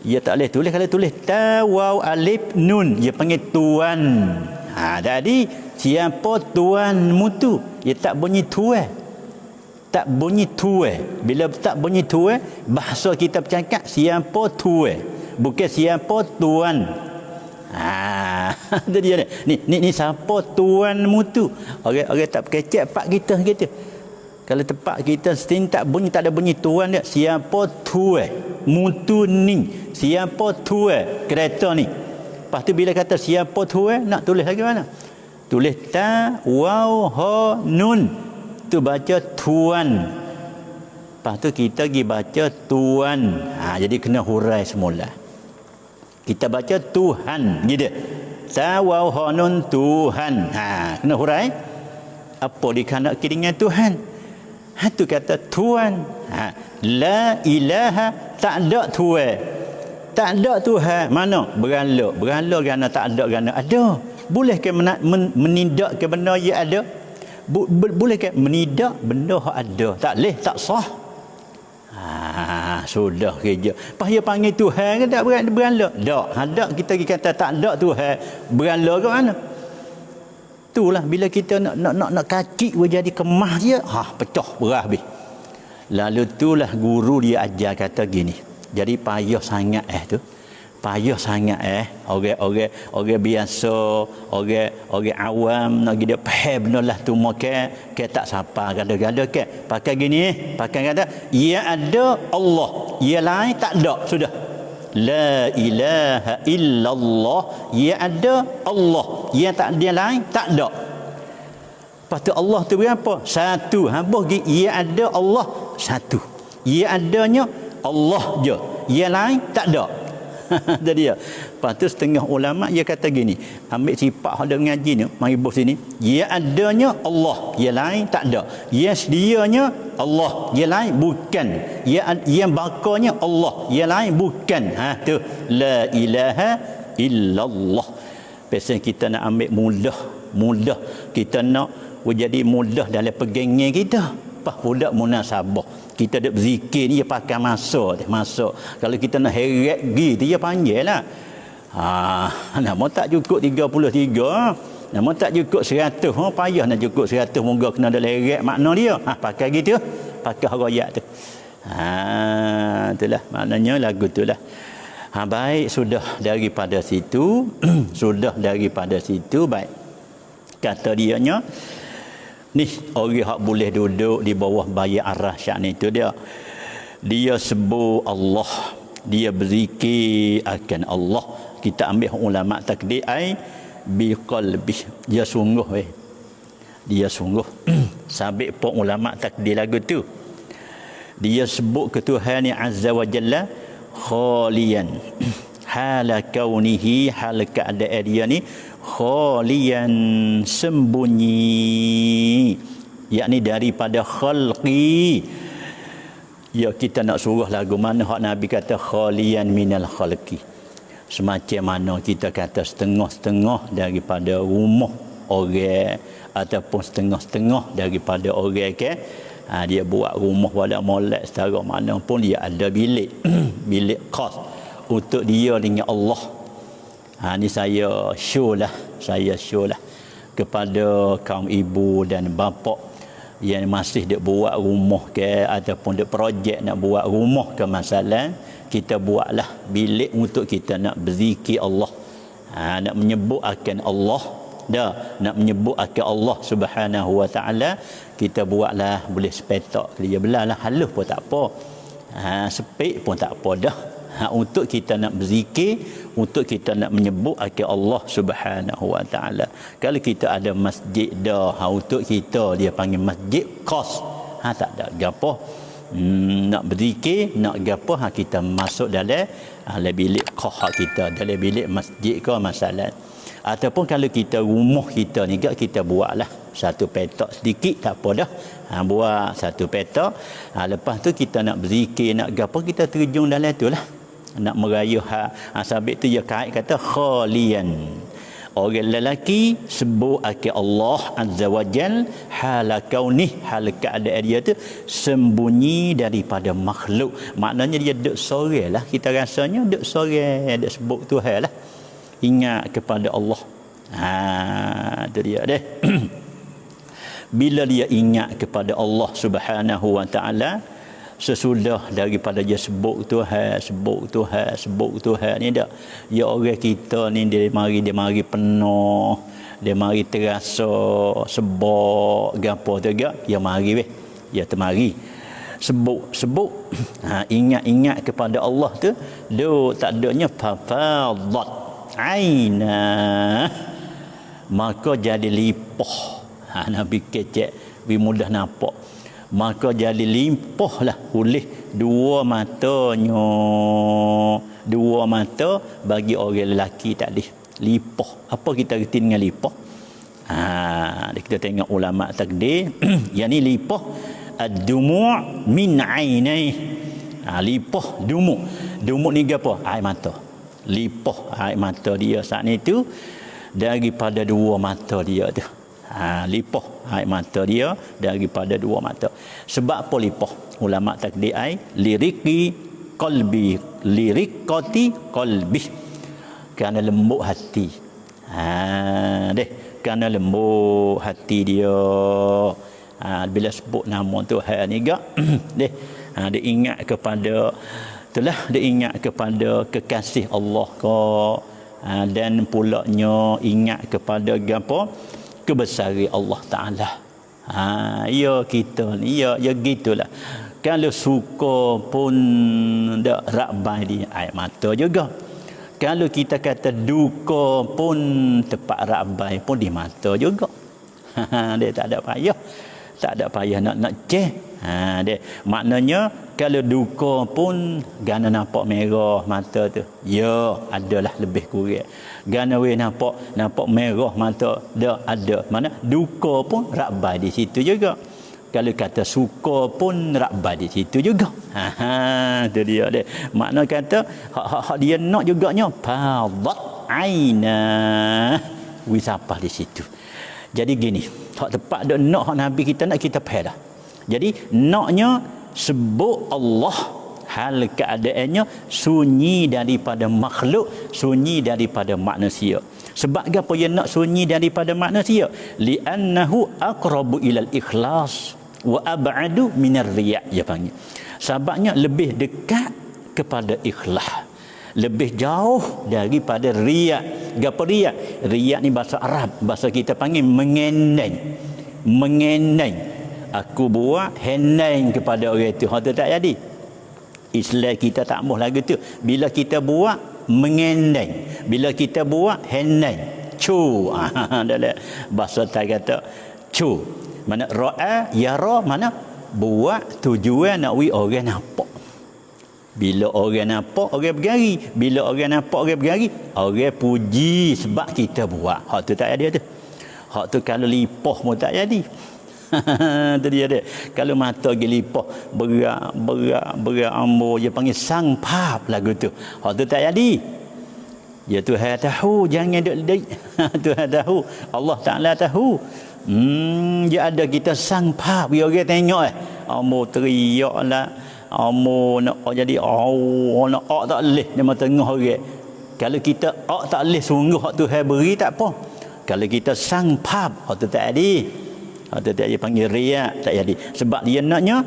dia tak boleh tulis. Kalau tulis ta waw alif nun, dia panggil tuan. Jadi siapa tuan mutu? Dia tak bunyi Tuhan. Tak bunyi Tuhan. Bila tak bunyi Tuhan, bahasa kita bercakap siapa Tuhan, bukan siapa tuan. Itu dia ni siapa tuan mutu. Orang tak berkecek pak kita gitu. Kalau tempat kita sting tak bunyi, tak ada bunyi tuan dia. Siapa tuan mutu ni, siapa tuan kereta ni. Lepas tu bila kata siapa tuan, nak tulis lagi mana? Tulis ta waw ha nun. Tu baca tuan. Lepas tu kita pergi baca tuan. Jadi kena hurai semula. Kita baca Tuhan gitu. Tawahunun Tuhan. Kena hurai. Apa dikandaki dengan Tuhan? Tu kata Tuhan. La ilaha, tak ada Tuhan. Tak ada Tuhan. Mana? Berhala. Berhala kerana tak ada kerana ada. Boleh ke menindak ke benda yang ada? Boleh ke menidak benda yang ada? Tak boleh, tak sah. Sudah kerja. Pas dia panggil Tuhan ke tak berhala? Tak. Ada kita kata tak ada Tuhan. Berhala ke mana? Itulah bila kita nak kaki jadi kemah dia, pecah berah habis. Lalu itulah guru dia ajar kata gini. Jadi payah sangat tu. Payah sangat orang biasa, orang awam nak dia faham benda lah tu makan ke tak sapa gada-gada ke pakai gini, pakai kata ya ada Allah, ya lain tak ada, sudah. La ilaha illallah, ya ada Allah, ya tak dia lain tak ada. Lepas tu Allah tu berapa? Satu. Habis ya ada Allah satu. Ya adanya Allah je, ya lain tak ada. Jadi dia. Lepas tu setengah ulama dia kata gini, ambil sifat hak dengan ngaji ni, mari bos sini. Ya adanya Allah, ya lain tak ada. Ya sedianya Allah, ya lain bukan. Ya bakanya Allah, ya lain bukan. Tu la ilaha illallah. Pasal kita nak ambil mudah. Kita nak jadi mudah dalam pegangan kita. Pas budak munasabah. Kita dak berzikir ni dia pakai masa. Kalau kita nak heret gitu dia panggil lah. Nama tak cukup 33. Nama tak cukup 100. Payah nak cukup 100. Moga kena dalam heret makna dia. Pakai gitu. Pakai royak tu. Itulah maknanya lagu tu lah. Baik, sudah daripada situ. Baik. Kata dianya, ni orang hak boleh duduk di bawah bayar arah syak ni tu dia sebut Allah dia berzikir akan Allah. Kita ambil ulama takdir ai biqalbi, dia sungguh dia sungguh. Sabit pun ulama takdir lagu tu, dia sebut ke Tuhan yang azza wa jalla khalian, hala kaunihi, hal keadaan dia ni khalian, sembunyi, yakni daripada khalqi. Ya, kita nak suruh lagu mana hak Nabi kata khalian minal khalqi, semacam mana kita kata setengah-setengah daripada rumah orang, ataupun setengah-setengah daripada orang ke dia buat rumah pada molek setara mana pun dia ada bilik bilik khas untuk dia dengan Allah. Ni saya show lah kepada kaum ibu dan bapa yang masih duk buat rumah ke ataupun duk projek nak buat rumah ke masalah, kita buatlah bilik untuk kita nak berzikir Allah, nak menyebut akan Allah, nak menyebut akan Allah Subhanahu wa taala. Kita buatlah, boleh sepetak dia belalah halus pun tak apa, sepik pun tak apa dah, untuk kita nak berzikir, untuk kita nak menyebut akan Allah Subhanahu wa taala. Kalau kita ada masjid dah, untuk kita dia panggil masjid khas, tak ada gapo. Nak berzikir, nak gapo, kita masuk dalam bilik khas kita, dalam bilik masjid ke masalah. Ataupun kalau kita rumah kita ni kita buatlah satu petak sedikit, tak apa dah, buat satu petak. Lepas tu kita nak berzikir, nak gapo, kita terjun dalam tu lah, nak merayuh sabit tu dia kait kata khalian, orang lelaki sebut akan Allah azza wajal hala kauni, hal keadaan dia tu sembunyi daripada makhluk. Maknanya dia duk sorang lah, kita rasanya duk sorang, duk sebut Tuhan lah, ingat kepada Allah. Tu dia deh. Bila dia ingat kepada Allah Subhanahu wa taala, sesudah daripada dia sebut Tuhan ni dak, ya orang kita ni dia mari penuh, dia mari terasa sebab gapo tu gak, dia mari dia temari sebut ingat kepada Allah tu, do tak adanya fafadat aina, maka jadi limpah. Nabi kecek bi mudah nampak, maka jadi limpahlah oleh dua mata bagi orang lelaki tadi. Limpah, apa kita reti dengan limpah? Kita tengok ulama takdir yang ni limpah ad-dumu' min ainai. Limpah dumuk ni apa? Air mata. Limpah air mata dia saat ni tu daripada dua mata dia tu. Limpah air mata dia daripada dua mata. Sebab apa limpah? Ulama takdir ai liriki qalbi, kerana lembut hati. Kerana lembut hati dia. Bila sebut nama Tuhan ni gak dia ingat kepada itulah, dia ingat kepada kekasih Allah ko, dan pulaknya ingat kepada gapo kebesaran Allah Taala. Ya kita ni ya gitulah. Kalau suka pun dak rabai di air mata juga. Kalau kita kata duka pun tepat rabai pun di mata juga. Dia tak ada payah nak cek. Dia maknanya kalau duka pun gana nampak merah mata tu, ya adalah lebih kurang. Gana we nampak merah mata, dah ada. Mana duka pun rabai di situ juga. Kalau kata suka pun rabai di situ juga. Tu dia dia. Makna kata hak dia nak juganya fadat aina, wisapa di situ. Jadi gini, hak tepat dak nak hak Nabi kita nak kita faham dah. Jadi naknya sebut Allah hal keadaannya sunyi daripada makhluk, sunyi daripada manusia. Sebab apa dia nak sunyi daripada manusia? Li'annahu aqrabu ilal ikhlas wa ab'adu minar riya', dia panggil. Sebabnya lebih dekat kepada ikhlas, lebih jauh daripada riya'. Gapo riya'? Riya' ni bahasa Arab, bahasa kita panggil mengeneng. Aku buat heneng kepada orang itu, hak tu tak jadi. Islam kita tak mahu lagu tu. Bila kita buat mengendeng, bila kita buat hendeng, cu. Dalam bahasa Thai kata cu. Mana ra'a yara, mana buat tujuan nak wi orang nampak. Bila orang nampak orang bergari, bila orang nampak orang bergari, orang puji sebab kita buat. Hak tu tak ada tu. Hak tu kalau lipah pun tak jadi. Tu dia dia. Kalau mata pergi lipah berak ambo dia panggil sang pap lagu tu. Hak tu tak jadi. Ya Tuhan tahu, jangan duk. Tuhan tahu, Allah Taala tahu. Dia ada kita sang pap, dia orang tengok ambo teriaklah, ambo nak jadi nak tak leh di tengah orang. Kalau kita tak leh sungguh hak Tuhan beri tak apa. Kalau kita sang pap, hak tu tak ada. Hak tu tak dia panggil riak, tak jadi. Sebab dia naknya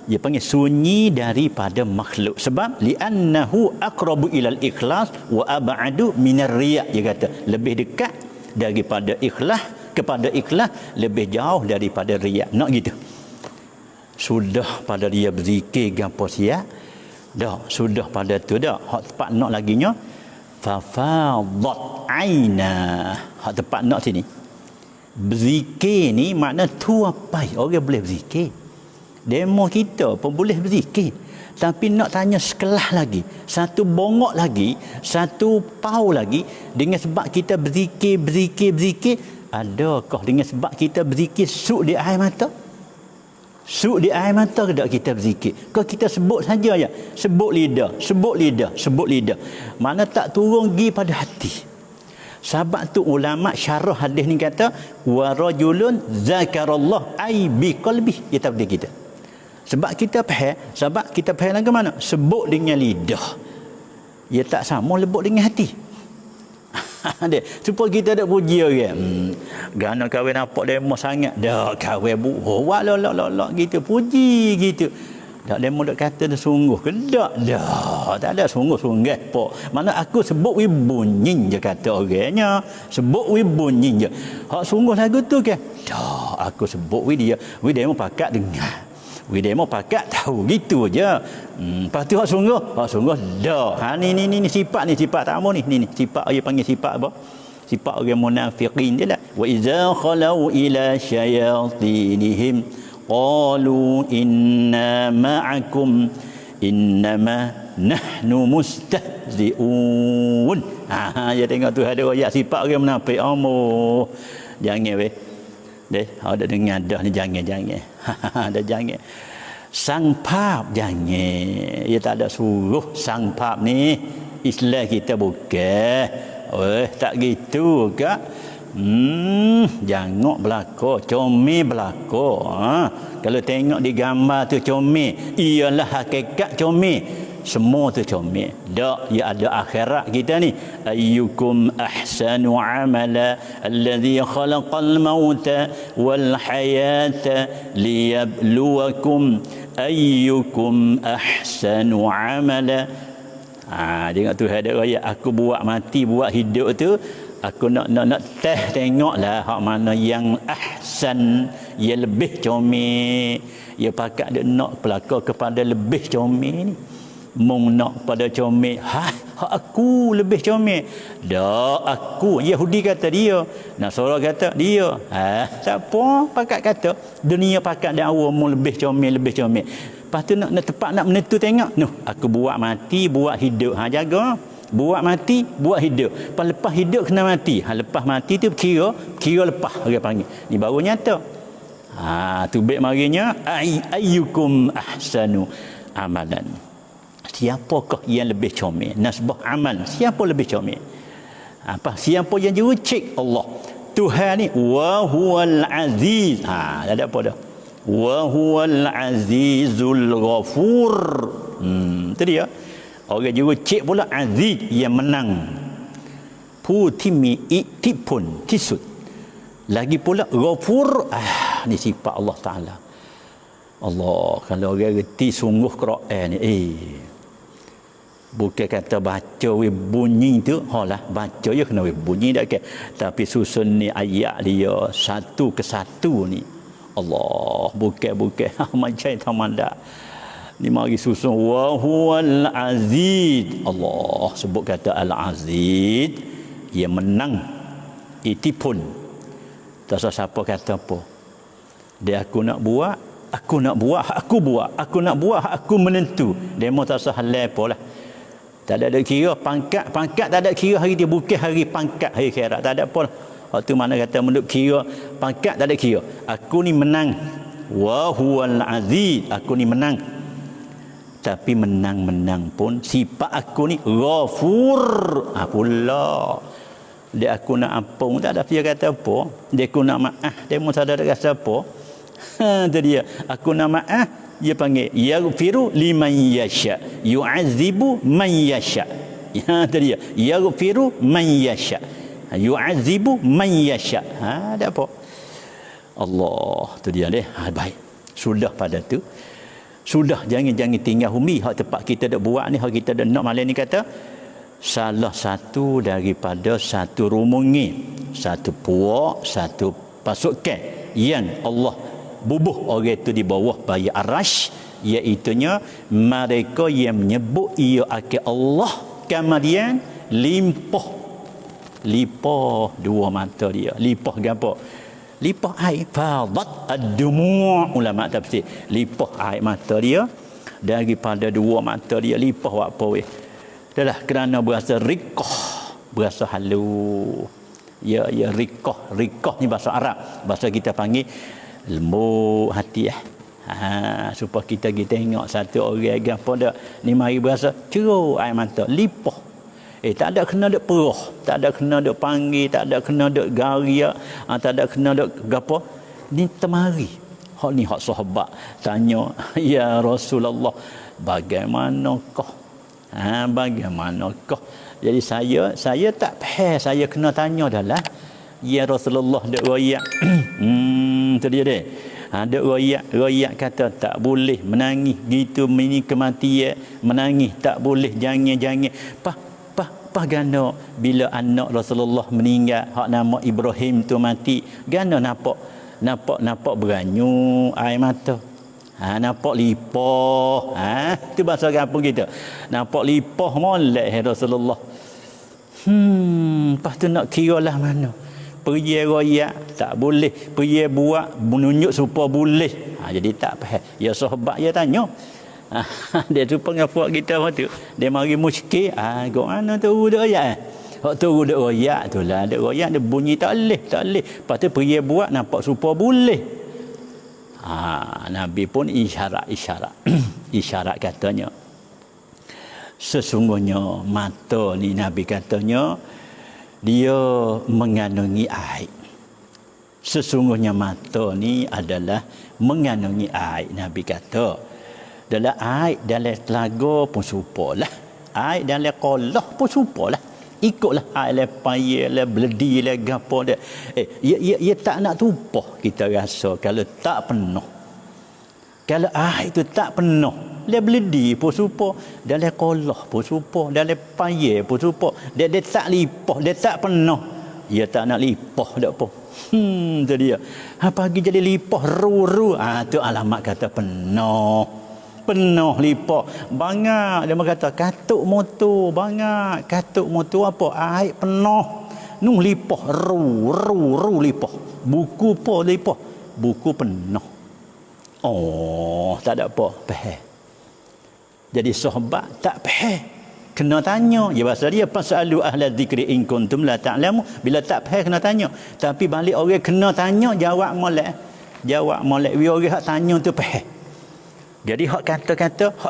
dia panggil sunyi daripada makhluk. Sebab li'annahu aqrabu ilal ikhlas wa ab'adu minar riya'. Dia kata lebih dekat daripada ikhlas kepada ikhlas, lebih jauh daripada riya'. Nak gitu. Sudah pada dia berzikir gapo siap. Dah, sudah pada tu dah. Hak tepat nak laginya fa fadat aina. Hak tepat nak sini. Berzikir ni makna tuapai orang boleh berzikir. Demo kita pun boleh berzikir. Tapi nak tanya sekelah lagi, satu bongok lagi, satu pau lagi, dengan sebab kita berzikir, adakah dengan sebab kita berzikir suk di air mata? Suk di air mata ke tak kita berzikir? Kau kita sebut saja ya, sebut lidah. Mana tak turun pergi pada hati. Sebab tu ulama syarah hadis ni kata wa rajulun zakarallah ai bi qalbi, dia tak kita. Sebab kita faham lagu mana? Sebut dengan lidah. Ia tak sama lebut dengan hati. Dia supaya kita tak puji orang. Gana kahwin nampak demo sangat. Dah kahwin buat lak gitu, puji gitu. Tak demo dak kata dah sungguh ke dak? Dah, tak ada sungguh-sungguh apa. Mana aku sebut wi bunyi je kata orangnya. Sebut wi bunyi je. Hak sungguh lagu tu ke? Dah, aku sebut wi dia. Wi demo pakat dengar. We demo pakat tahu gitu aja. Lepas tu hak sungguh dah. Ni sifat tamu ni sifat dia panggil sifat apa? Sifat orang munafiqin je lah. Wa iza khalau ila syayatinihim qalu inna ma'akum innama nahnu mustahzi'un. Ya tengok tu ada ayat sifat orang munafik. Jangan weh. Ada dengar dah ni jangan. Dah jangan. Sang pap jangan. Dia tak ada suruh sang pap ni. Islam kita bukan. Tak gitu ke? Jangok belako, comel belako. Kalau tengok di gambar tu comel, ialah hakikat comel. Semua tu comel. Dak, ya ada akhirat kita ni. Ayyukum ahsanu amala alladhi khalaqal mauta wal hayata liyabluwakum ayyukum ahsanu amala. Tengok tu ada ayat aku buat mati buat hidup tu. Aku nak tengoklah hak mana yang ahsan, yang lebih comel. Ya pakat dia nak pelakar kepada lebih comel ni. Mung nak pada comel, aku lebih comel. Dak aku, Yahudi kata dia, Nasara kata dia. Tak apa, pakat kata dunia pakat dakwa mung lebih comel. Lepas tu nak tepat nak menentu tengok. Aku buat mati, buat hidup. Jaga. Buat mati, buat hidup. Lepas hidup kena mati. Lepas mati tu kira lepas orang panggil. Ni baru nyata. Tu baik marinya ayyukum ahsanu amalan. Siapakah yang lebih comel? Nasbah amal. Siapa lebih comel? Siapa yang juru cek? Allah. Tuhan ni wa huwal aziz. Ada apa dah? Wa huwal azizul ghafur. Itu dia. Orang juru cek pula aziz yang menang. Putimi itipun tisut. Lagi pula ghafur. Ni sifat Allah Taala. Allah, kalau orang reti sungguh Quran ni, bukan kata baca bunyi tu, baca je kena bunyi dak ke. Tapi susun ni ayat dia satu ke satu ni. Allah, bukan macam tamandak. Ni mari susun wa huwal aziz. Allah sebut kata al-aziz, ia menang itipun. Tak usah siapa kata apa. Dia aku nak buat, aku nak buat, aku buat. Aku nak buat, aku menentu. Demo tak usah halal apa lah. Tak ada kira pangkat tak ada kira hari dia, bukan hari pangkat hari akhirat. Tak ada apa lah. Waktu mana kata menurut kira pangkat tak ada kira. Aku ni menang. Wa huwal aziz. Aku ni menang. Tapi menang-menang pun sifat aku ni ghafur. Pula dia aku nak ampun tak ada dia kata apa. Dia aku nak maaf dia pun tak ada rasa apa. Tu dia. Aku nak maaf dia panggil yaghfiru liman yasha, yu'adzibu man yasha. Tu dia. Yaghfiru man yasha, yu'adzibu man yasha. Ada apa? Allah tu dia deh. Baik. Sudah pada tu. Sudah, jangan tinggal humi hak tempat kita dak buat ni, hak kita dak nak malam ni kata salah satu daripada satu rumungi, satu puak, satu pasukan yang Allah bubuh orang itu di bawah bayar arash, iaitunya mereka yang menyebut ia akan Allah kemudian limpah dua mata dia. Limpah gapo? Lipah air fadat ad-dumu', ulama tafsir. Lipah air mata dia daripada dua mata dia. Lipah buat apa weh? Adalah kerana berasa riqah, berasa halu. Ya riqah ni bahasa Arab. Bahasa kita panggil lembut hati supaya kita tengok satu orang gapo dak ni mari berasa ceruk air mata, lipah. Tak ada kena dek perah, tak ada kena dek panggil, tak ada kena dek garia, tak ada kena dek gapo. Ni temari. Hak ni hak sahabat tanya, ya Rasulullah, bagaimanakah? Bagaimanakah? Jadi saya tak faham, saya kena tanya dah lah. Ya Rasulullah dek royak. Tu dia deh. Dek royak kata tak boleh menangis gitu ini kematian, menangis tak boleh, jangan. Apa gana bila anak Rasulullah meninggal, hak nama Ibrahim tu mati, gana nampak beranyu air mata. Nampak lipah. Tu bahasa kampung kita. Nampak lipah molek Rasulullah. Lepas tu nak kira lah mana. Pergi royak tak boleh, pergi buat menunjuk supaya boleh. Jadi tak faham. Ya sahabat dia tanya. Dia tu pengafuak kita waktu dia mari muskil kau mana tu dak royak hak tu dak royak tu lah, dak royak dia bunyi tak leh lepas tu pergi buat nampak supaya boleh. Nabi pun isyarat katanya sesungguhnya mata ni, Nabi katanya dia mengandungi air. Sesungguhnya mata ni adalah mengandungi air. Nabi kata dalam air dalam telaga pun supalah, air dalam kolah pun supalah, ikutlah air le payah le beledi le gapo dia. Ia tak nak tumpah. Kita rasa kalau tak penuh, kalau air itu tak penuh, le beledi pun supa, dalam kolah pun supa, dalam payah pun supa, dia tak lipah, dia tak penuh, ia tak nak lipah dak apa. Tu dia. Pagi jadi lipah ru. Tu alamat kata penuh lipah. Banyak dia kata katuk motor, banyak katuk motor apa air penuh. Nung lipah ru lipah. Buku apa lipah? Buku penuh. Tak ada apa. Faham. Jadi sahabat tak faham. Kena tanya. Ya bahasa dia fasalu ahla dzikri in kuntum la ta'lamu. Bila tak faham kena tanya. Tapi balik orang kena tanya jawab molek. Jawab molek. Biar orang hak tanya tu faham. Jadi hak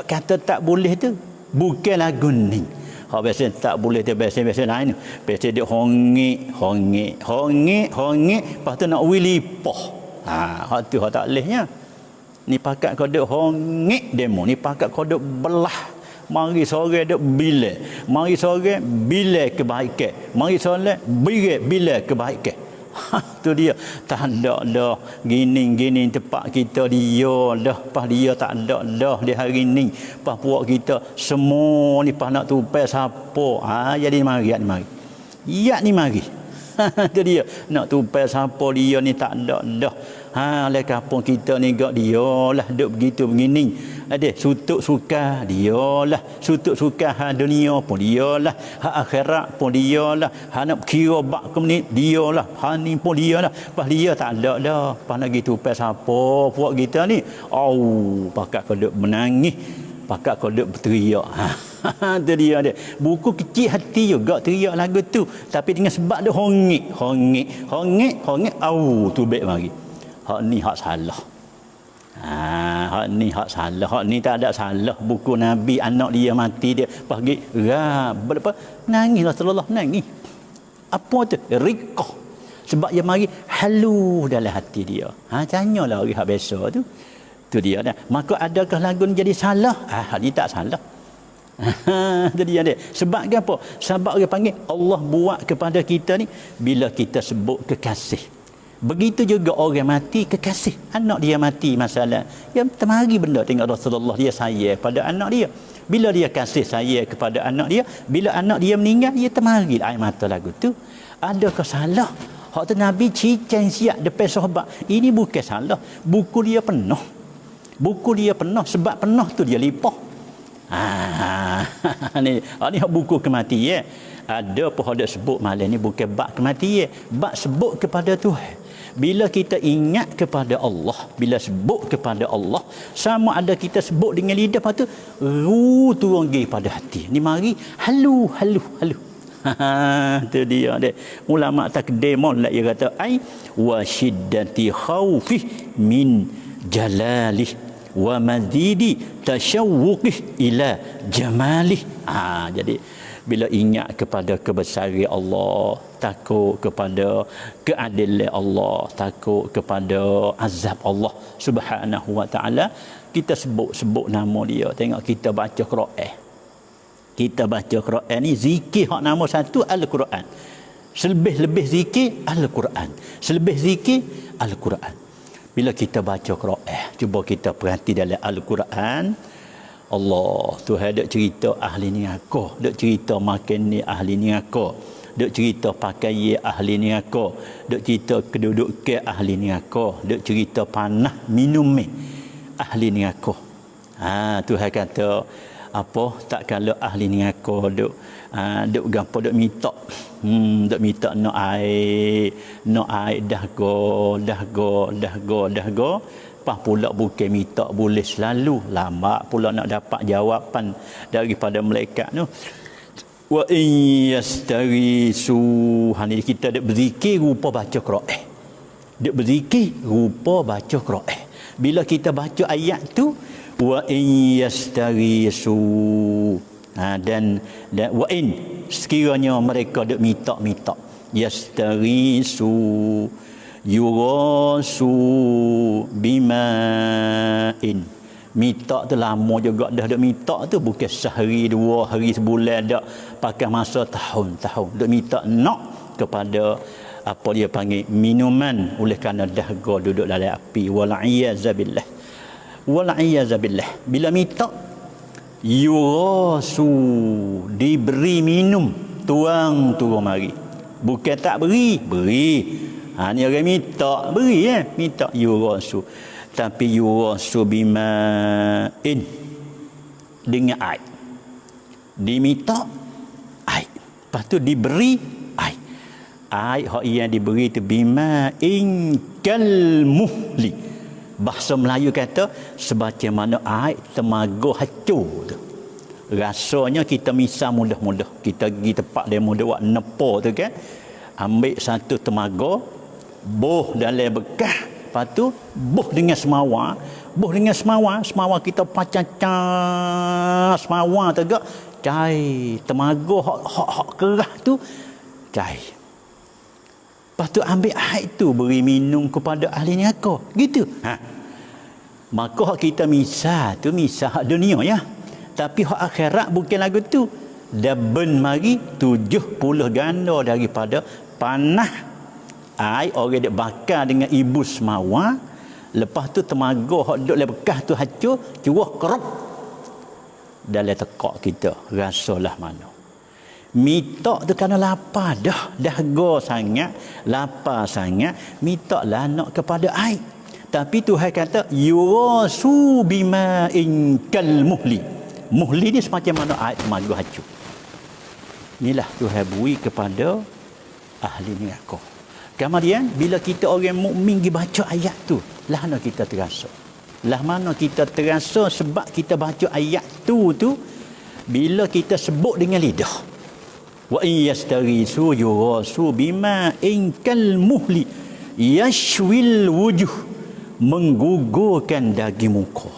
kata tak boleh tu bukan lagu ni. Hak biasa tak boleh tu biasa lain. Biasa dia hongik. Lepas tu nak wilipah. Hak tu hak tak lehnya. Ni pakat kau duk hongik demo, ni pakat kau duk belah. Mari sore duk bila. Mari sore bila kebaikan. Mari sore bila kebaikan. Tu dia. Tak ada dah gini tempat kita dia dah pas dia tak ada dah di hari ni pas puak kita semua ni pas nak tupai siapa jadi mari ni mari Itu dia. Nak tupai siapa dia ni tak ada dah. Oleh kampung kita ni gak dialah duk begitu begini. Ada sutuk suka dialah, sutuk suka dunia pun dialah, akhirat pun dialah, nak kira bak ke ni dialah, ni pun dialah. Pas dia tak ada dah. Pas nak gitu tupai siapa puak kita ni. Pakak kau duk menangis, pakak kau duk berteriak. Itu dia. Buku kecil hati juga teriak lagu tu, tapi dengan sebab dia hongik. Tu baik mari. Hak ni hak salah. Hak ni hak salah. Hak ni tak ada salah. Buku Nabi, anak dia mati, dia pergi berapa nangis Rasulullah, nangis. Apa tu? Riqah. Sebab dia mari halu dalam hati dia. Tanyalah orang hak biasa tu. Tu dia dah. Maka adakah lagu ni jadi salah? Hak ni tak salah. Jadi dia. Sebab apa? Sebab orang panggil Allah buat kepada kita ni bila kita sebut kekasih. Begitu juga orang mati kekasih. Anak dia mati masalah. Dia temari benda tengok Rasulullah, dia sayang pada anak dia. Bila dia kasih sayang kepada anak dia, bila anak dia meninggal, dia temari air mata lagu tu. Adakah salah? Hak tu Nabi cicang siap depan sahabat. Ini bukan salah. Buku dia penuh. Sebab penuh tu dia lipah. Ni buku kematian. Ada apa ada sebut malam ni bukan bab kematian, bab sebut kepada Tuhan. Bila kita ingat kepada Allah, bila sebut kepada Allah, sama ada kita sebut dengan lidah, lepas tu turun pergi pada hati. Ni mari halu. Tu dia dek. Ulama takdir molek dia kata ai wa syiddati khaufi min jalalih wa mazidi tasyawuqih ila jamalih. Jadi bila ingat kepada kebesaran Allah, takut kepada keadilan Allah, takut kepada azab Allah Subhanahu wa taala, kita sebut nama dia. Tengok kita baca Quran. Kita baca Quran ni zikir hak nama satu Al-Quran. Selebih-lebih zikir Al-Quran. Selebih zikir Al-Quran. Bila kita baca Quran, cuba kita perhati dalam Al-Quran. Allah Tuhan duk cerita ahli neraka, duk cerita makan ni ahli neraka, duk cerita pakai ahli neraka, duk cerita kedudukan ahli neraka, duk cerita panah minum ahli neraka. Tuhan kata apa tak kalau ahli neraka duk gapo duk minta nak air dah go pas pula bukan minta boleh selalu lama pula nak dapat jawapan daripada malaikat tu. Wa in yastarisu, hani kita dak berzikir rupa baca Quran. Dak berzikir rupa baca Quran. Bila kita baca ayat tu wa in yastarisu, dan wa in sekiranya mereka dak minta yastarisu yurasu bima'in. Minta tu lama juga dah minta tu, bukan sehari, 2 hari, sebulan, dak pakai masa tahun-tahun. Dak minta nak kepada apa dia panggil minuman, oleh kerana dahaga duduk dalam api. Wal'iyazabillah. Bila minta yurasu, diberi minum, tuang turun mari. Bukan tak beri. Ni orang minta beri minta yurasu, tapi yurasu bima'in, dengan air. Diminta air, lepas tu diberi air. Air hak yang diberi tu bima'in kalmuhli. Bahasa Melayu kata sebagaimana air temaga hancur tu. Rasanya kita misal mudah-mudah kita pergi tempat dia mudah buat nepo tu kan, ambil satu temaga, boh dalam bekas, lepas tu boh dengan semawar, semawar kita pacacah semawar tegak cai temaga hak kerah tu cai. Lepas tu ambil air tu beri minum kepada ahli neraka gitu. Maka hak kita misal tu misal hak dunia ya, tapi hak akhirat bukan lagu tu. Daben mari 70 ganda daripada panah air orang dek bakar dengan ibu semawar. Lepas tu temaga hak duduk dalam bekas tu hancur, curah kerap dalam tekak kita. Rasalah mana Minta tu kerana lapar dah go sangat, lapar sangat, minta lah nak kepada air. Tapi Tuhan kata yurasu bima in kal muhli. Muhli ni semacam mana air magu hacu. Inilah Tuhan beri kepada ahli neraka. Kemudian bila kita orang mukmin pergi baca ayat tu, lah mana kita terasa. Lah mana kita terasa sebab kita baca ayat tu bila kita sebut dengan lidah. Wa in yastarisu yurasu bima in kal muhli yashwil wujuh, menggugurkan daging muka.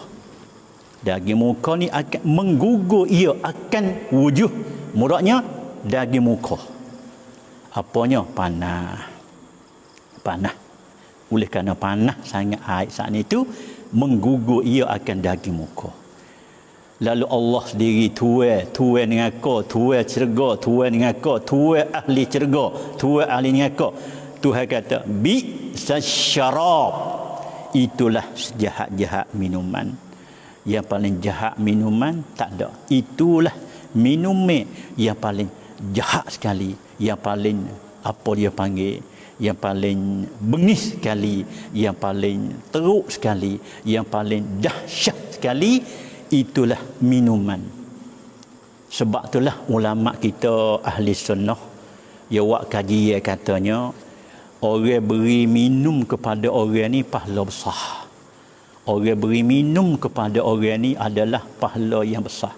Daging muka ni akan menggugur ia akan wujuh. Muradnya daging muka. Apanya? Panah. Oleh kerana panah sangat air saat itu, menggugur ia akan daging muka. Lalu Allah sendiri tuai neraka, tuai syurga, tuai neraka, tuai ahli syurga, tuai ahli neraka. Tuhan kata bi sasyarab, itulah sejahat-jahat minuman. Yang paling jahat minuman tak ada. Itulah minuman yang paling jahat sekali, yang paling apa dia panggil, yang paling bengis sekali, yang paling teruk sekali, yang paling dahsyat sekali, itulah minuman. Sebab itulah ulama kita ahli sunnah ya wak kaji katanya, orang beri minum kepada orang ni pahala besar. Orang beri minum kepada orang ni adalah pahala yang besar.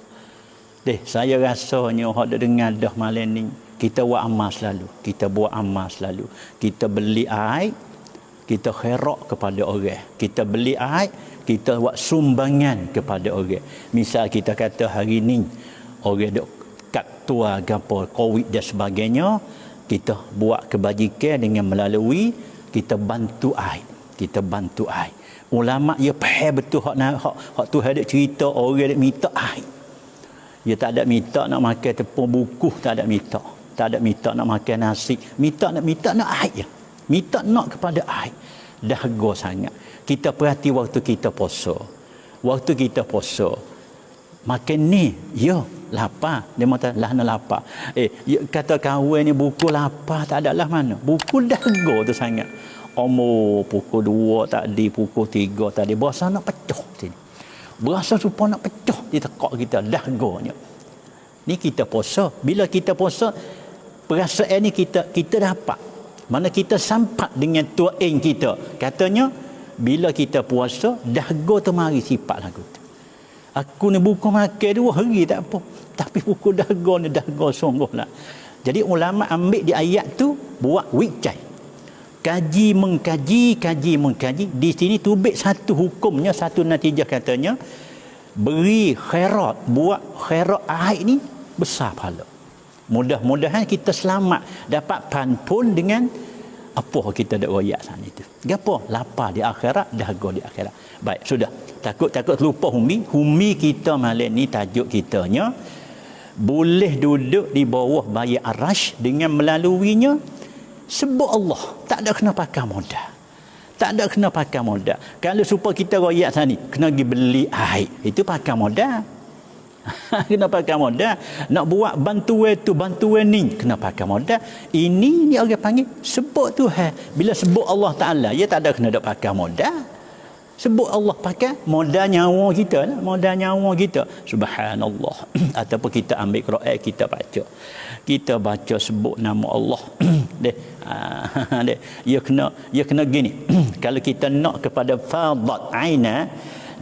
Saya rasanya hak dengar dah malam ni, kita buat amal selalu. Kita beli air, kita khairat kepada orang. Kita beli air, kita buat sumbangan kepada orang. Misal kita kata hari ni orang duk kad tua gapo covid dan sebagainya, kita buat kebajikan dengan melalui kita bantu air. Ulama dia faham betul hak Tuhan ada cerita orang dak minta air. Dia tak ada minta nak makan tepung bukuh, tak ada minta. Tak ada minta nak makan nasi, minta nak air. Minta nak kepada air. Dahaga sangat. Kita perhati waktu kita puasa. Makan ni, ya, lapar. Dia mata lah nak lapar. Kata kawan ni buku lapar, tak ada lah mana. Buku dahaga tu sangat. Pukul 2 tadi, pukul 3 tadi, berasa nak pecah sini. Berasa supaya nak pecah di tekak kita, dahaganya. Ni kita puasa. Bila kita puasa, perasaan ni kita dapat. Mana kita sampat dengan tuain kita. Katanya, bila kita puasa, dahaga tu mari sifat lagu tu. Aku ni buku makan 2 hari tak apa. Tapi buku dahaga ni dahaga sungguh lah. Jadi ulama ambil di ayat tu, buat wikcai. Kaji mengkaji. Di sini tubik satu hukumnya, satu natijah katanya, beri khairat, buat khairat air ni besar pahala. Mudah-mudahan kita selamat, dapat panpun dengan apa kita dak royak sana itu. Gapo? Lapar di akhirat, dahaga di akhirat. Baik, sudah. Takut lupa humi kita malam ni tajuk kitanya boleh duduk di bawah bayar arash dengan melaluinya sebut Allah. Tak ada kena pakai modal. Kalau supaya kita royak sana, kena pergi beli air. Itu pakai modal. Kena pakai modal. Nak buat bantuan ni, kena pakai modal. Ini orang panggil sebut Tuhan. Bila sebut Allah Ta'ala, dia tak ada kena pakai modal. Sebut Allah pakai modal nyawa kita lah. Subhanallah. Ataupun kita ambil Quran, kita baca. Kita baca sebut nama Allah. Dia kena gini. Kalau kita nak kepada fadat aina,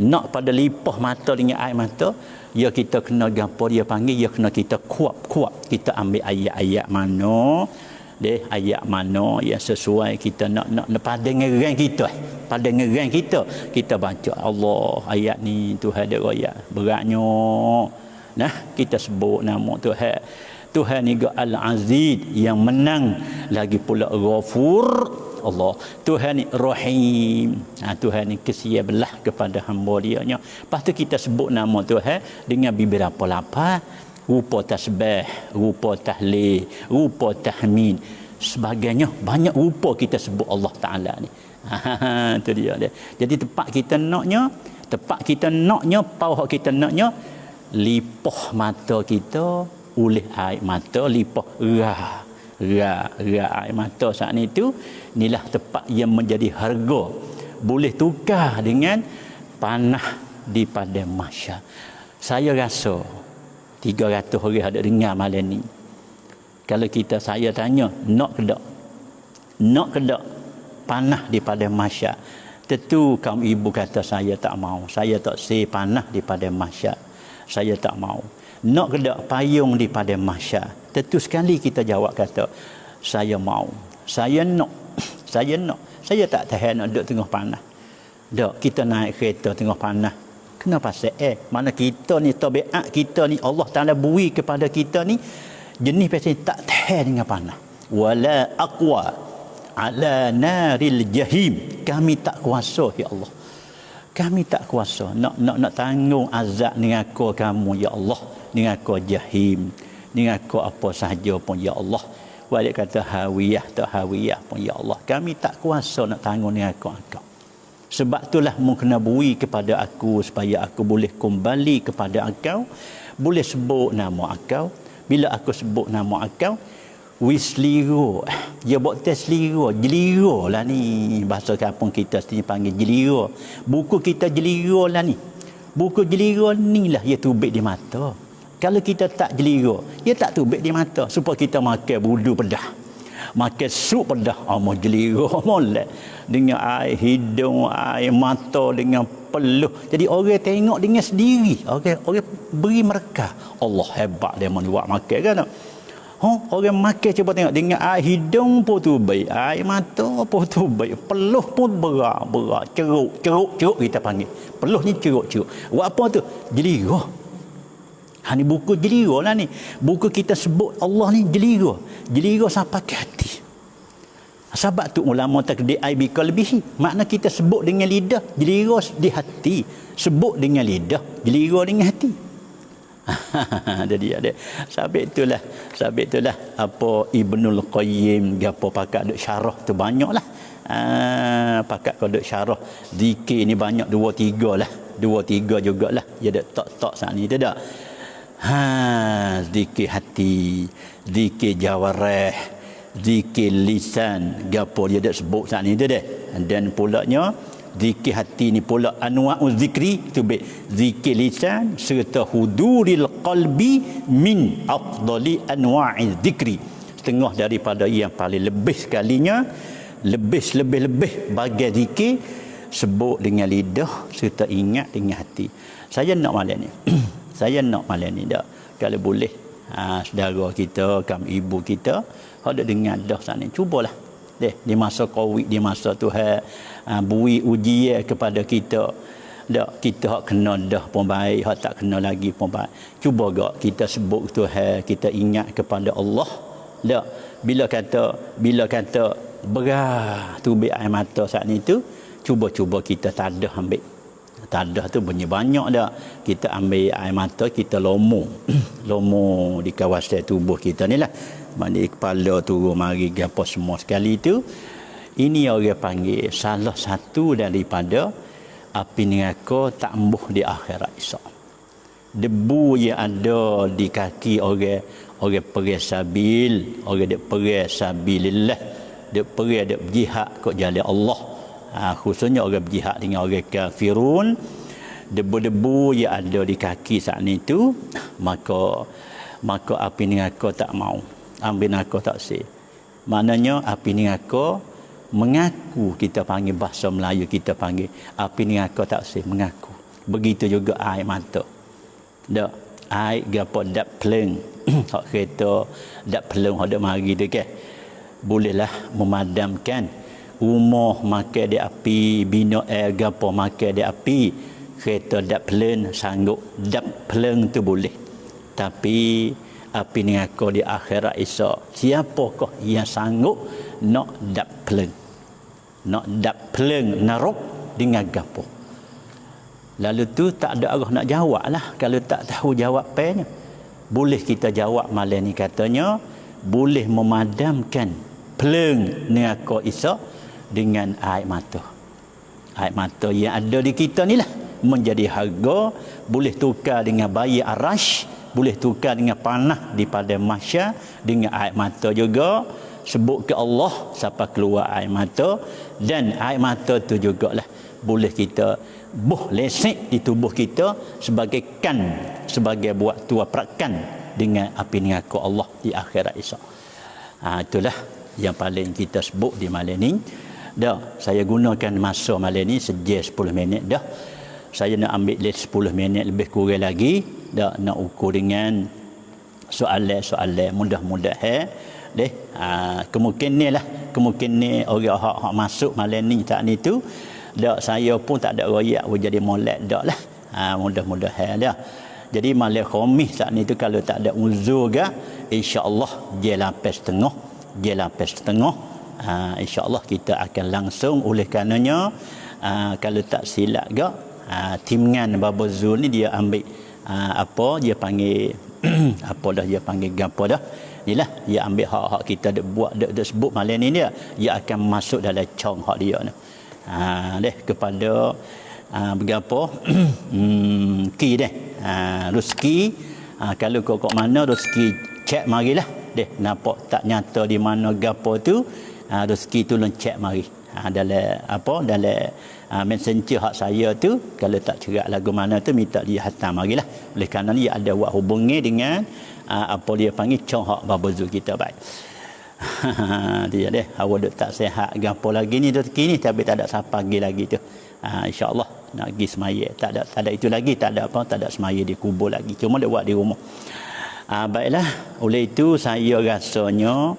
nak pada lipah mata dengan air mata, ya kita kena gapo dia panggil, ya kena kita kuap. Kita ambil ayat-ayat mana, ayat mana yang sesuai kita nak pada ngerang kita. Kita baca Allah ayat ni Tuhan dia royak beratnya. Nah, kita sebut nama Tuhan ni Al-Aziz yang menang, lagi pula Ghafur Allah. Tuhan ni Rahim. Tuhan ni kesia belah kepada hamba dia nya. Lepas tu kita sebut nama Tuhan dengan beberapa lapan, rupa tasbih, rupa tahlil, rupa tahmid, sebagainya. Banyak rupa kita sebut Allah Ta'ala ni. Itu dia. Jadi tempat kita naknya, pau kita naknya, lipah mata kita oleh air mata lipah air mata saat itu. Inilah tempat yang menjadi harga, boleh tukar dengan panah di padang mahsyar. Saya rasa 300 orang ada dengar malam ni. Kalau saya tanya, nak ke tak panah di padang mahsyar? Tentu kaum ibu kata saya tak mau. Saya tak panah di padang mahsyar. Saya tak mau. Nak ke tak payung di padang mahsyar? Tentu sekali kita jawab kata saya mau. Saya nak. Saya tak tahan nak duduk tengah panah. Tak, kita naik kereta tengah panah. Kenapa mana kita ni tabiat kita ni Allah Taala beri kepada kita ni jenis pasal tak tahan dengan panah. Wala aqwa ala naril jahim. Kami tak kuasa ya Allah. Kami tak kuasa nak tanggung azab dengan aku kamu ya Allah, dengan aku jahim, dengan aku apa sahaja pun ya Allah. Walik kata hawiyah tak hawiyah pun ya Allah. Kami tak kuasa nak tanggung dengan aku. Sebab itulah mu kena beri kepada aku supaya aku boleh kembali kepada engkau, boleh sebut nama engkau. Bila aku sebut nama engkau, wisliro, dia buat tes seliro, jeliro lah ni. Bahasa kampung kita sini panggil jeliro. Buku kita jeliro lah ni. Buku jeliro ni lah dia tubik di mata. Kalau kita tak jeliro, dia tak tubik di mata. Supaya kita makan budu pedah, makan sup pedah, mau jeliro molek dengan air hidung, air mata, dengan peluh. Jadi orang tengok dengan sendiri, orang beri mereka, Allah hebat dia mau buat makan kan. Orang makan cuba tengok dengan air hidung pun tu baik, air mata pun tu baik, peluh pun berat, ceruk kita panggil. Peluh ni ceruk. Buat apa tu? Jeliro. Ni buku jeliro lah ni. Buku kita sebut Allah ni jeliro. Jeliro sampai ke hati. Sebab tu ulama takdir aibi qalbihi. Makna kita sebut dengan lidah, jeliro di hati. Sebut dengan lidah, jeliro dengan hati. Jadi ada. Sebab itulah apa Ibnul Qayyim gapo pakak duk syarah tu banyaklah. Pakak kau duk syarah zikir ni banyak 2-3 lah. 2-3 jugalah. Dia dak tok saat ni tu dak. Zikir hati, zikir jawarih, zikir lisan, gapo dia dak sebut saat ni tu dah. Dan pulaknya zikir hati ni pula anwa'uz zikri tu zikir lisan serta huduril qalbi min afdali anwa'iz zikri. Setengah daripada yang paling lebih sekalinya, lebih bagai zikir sebut dengan lidah serta ingat dengan hati. Saya nak malam ni saya nak malam ni dak kalau boleh saudara kita, kaum ibu kita ada dengar dah sana, cubalah di masa Covid, di masa Tuhan beri ujian kepada kita. Dak kita hak kena dah pun baik, hak tak kena lagi pun baik. Cuba gak kita sebut Tuhan, kita ingat kepada Allah. Dak bila kata berah tu air mata saat ni tu, cuba kita tadah ambil. Tadah tu bunyi banyak dak. Kita ambil air mata, kita lomo di kawasan tubuh kita ni lah. Mandi kepala turun mari gapo semua sekali tu. Ini orang panggil salah satu daripada api neraka tak embuh di akhirat esok. Debu yang ada di kaki orang peresabil, orang dek peresabilillah, dek dek berjihad kok jalan Allah. Khususnya orang berjihad dengan orang kafirun, debu-debu yang ada di kaki saat ni tu, maka api neraka tak mau ambil neraka tak sih. Maknanya api neraka mengaku, kita panggil bahasa Melayu kita panggil api neraka tak sih mengaku. Begitu juga air mata. Dak air gapo dak peleng hak kereta dak peleng hak dak mari tu ke. Bolehlah memadamkan rumah makan di api, bina air gapo makan di api, kereta dak peleng sanggup dak peleng tu boleh. Tapi api neraka di akhirat esok, siapakah yang sanggup nak dak peleng? Nak dak peleng narok dengan gapo? Lalu tu tak ada arah nak jawab lah kalau tak tahu jawapannya. Boleh kita jawab malam ni katanya, boleh memadamkan peleng neraka esok dengan air mata. Air mata yang ada di kita ni lah menjadi harga, boleh tukar dengan bayi arash boleh tukar dengan panah di padang mahsyar, dengan air mata juga. Sebut ke Allah sampai keluar air mata, dan air mata tu jugalah boleh kita buh lesek di tubuh kita sebagai kan, sebagai buat tuaprakan dengan api neraka Allah di akhirat esok. Itulah yang paling kita sebut di malam ni. Dah, saya gunakan masa malam ni sejam 10 minit dah. Saya nak ambil 10 minit lebih kurang lagi. Dah, nak ukur dengan soalan-soalan mudah-mudahan. Kemungkinan orang hak masuk malam ni tak ni tu. Dah, saya pun tak ada royak jadi molek dak lah. Mudah-mudahan dah. Jadi malam Khamis saat ni tu kalau tak ada uzur ke, insya-Allah jam 8.30, insya-Allah kita akan langsung. Oleh karenanya kalau tak silap ke, timngan Baba Zul ni dia ambil dia panggil dia panggil gapo dah. Inilah dia ambil hak-hak kita dak buat dak sebut malam ni dia akan masuk dalam cong hak dia ni. Kepada bergapo ki deh. Rezeki kalau kau mana rezeki cek marilah deh, nampak tak nyata di mana gapo tu, rezeki tu cek mari. Dalam messenger hak saya tu, kalau tak cerak lagu mana tu minta dia hantar marilah. Oleh kerana dia ada buat hubungi dengan dia panggil cong hak babazul kita baik. Dia deh awak duk tak sihat gapo lagi ni rezeki ni, tapi tak ada siapa pergi lagi tu. InsyaAllah nak pergi semaya, tak ada itu lagi, tak ada semaya di kubur lagi, cuma dia buat di rumah. Baiklah, oleh itu saya rasanya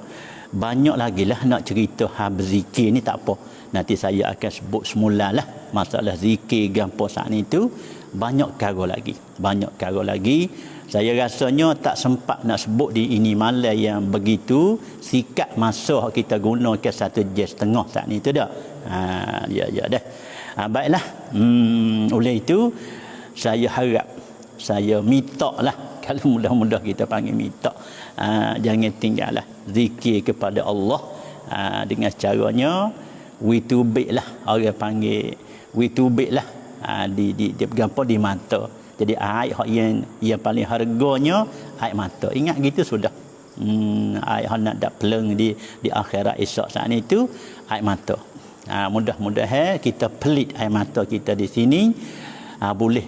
banyak lagi lah nak cerita hab zikir ni, tak apa, nanti saya akan sebut semula lah masalah zikir gapo saat ni tu. Banyak cara lagi saya rasanya tak sempat nak sebut di ini malam yang begitu sikat masa kita gunakan 1 jam 1/2 saat ni tu dah. Ya dah. Baiklah, oleh itu saya harap, saya minta lah, kalau mudah-mudah kita panggil minta, jangan tinggallah zikir kepada Allah dengan caranya witubik lah, orang panggil witubik lah, di gapo di mata. Jadi air yang paling harganya air mata, ingat gitu sudah. Air nak dak peleng di akhirat esok saat itu air mata. Mudah-mudahan kita pelit air mata kita di sini, boleh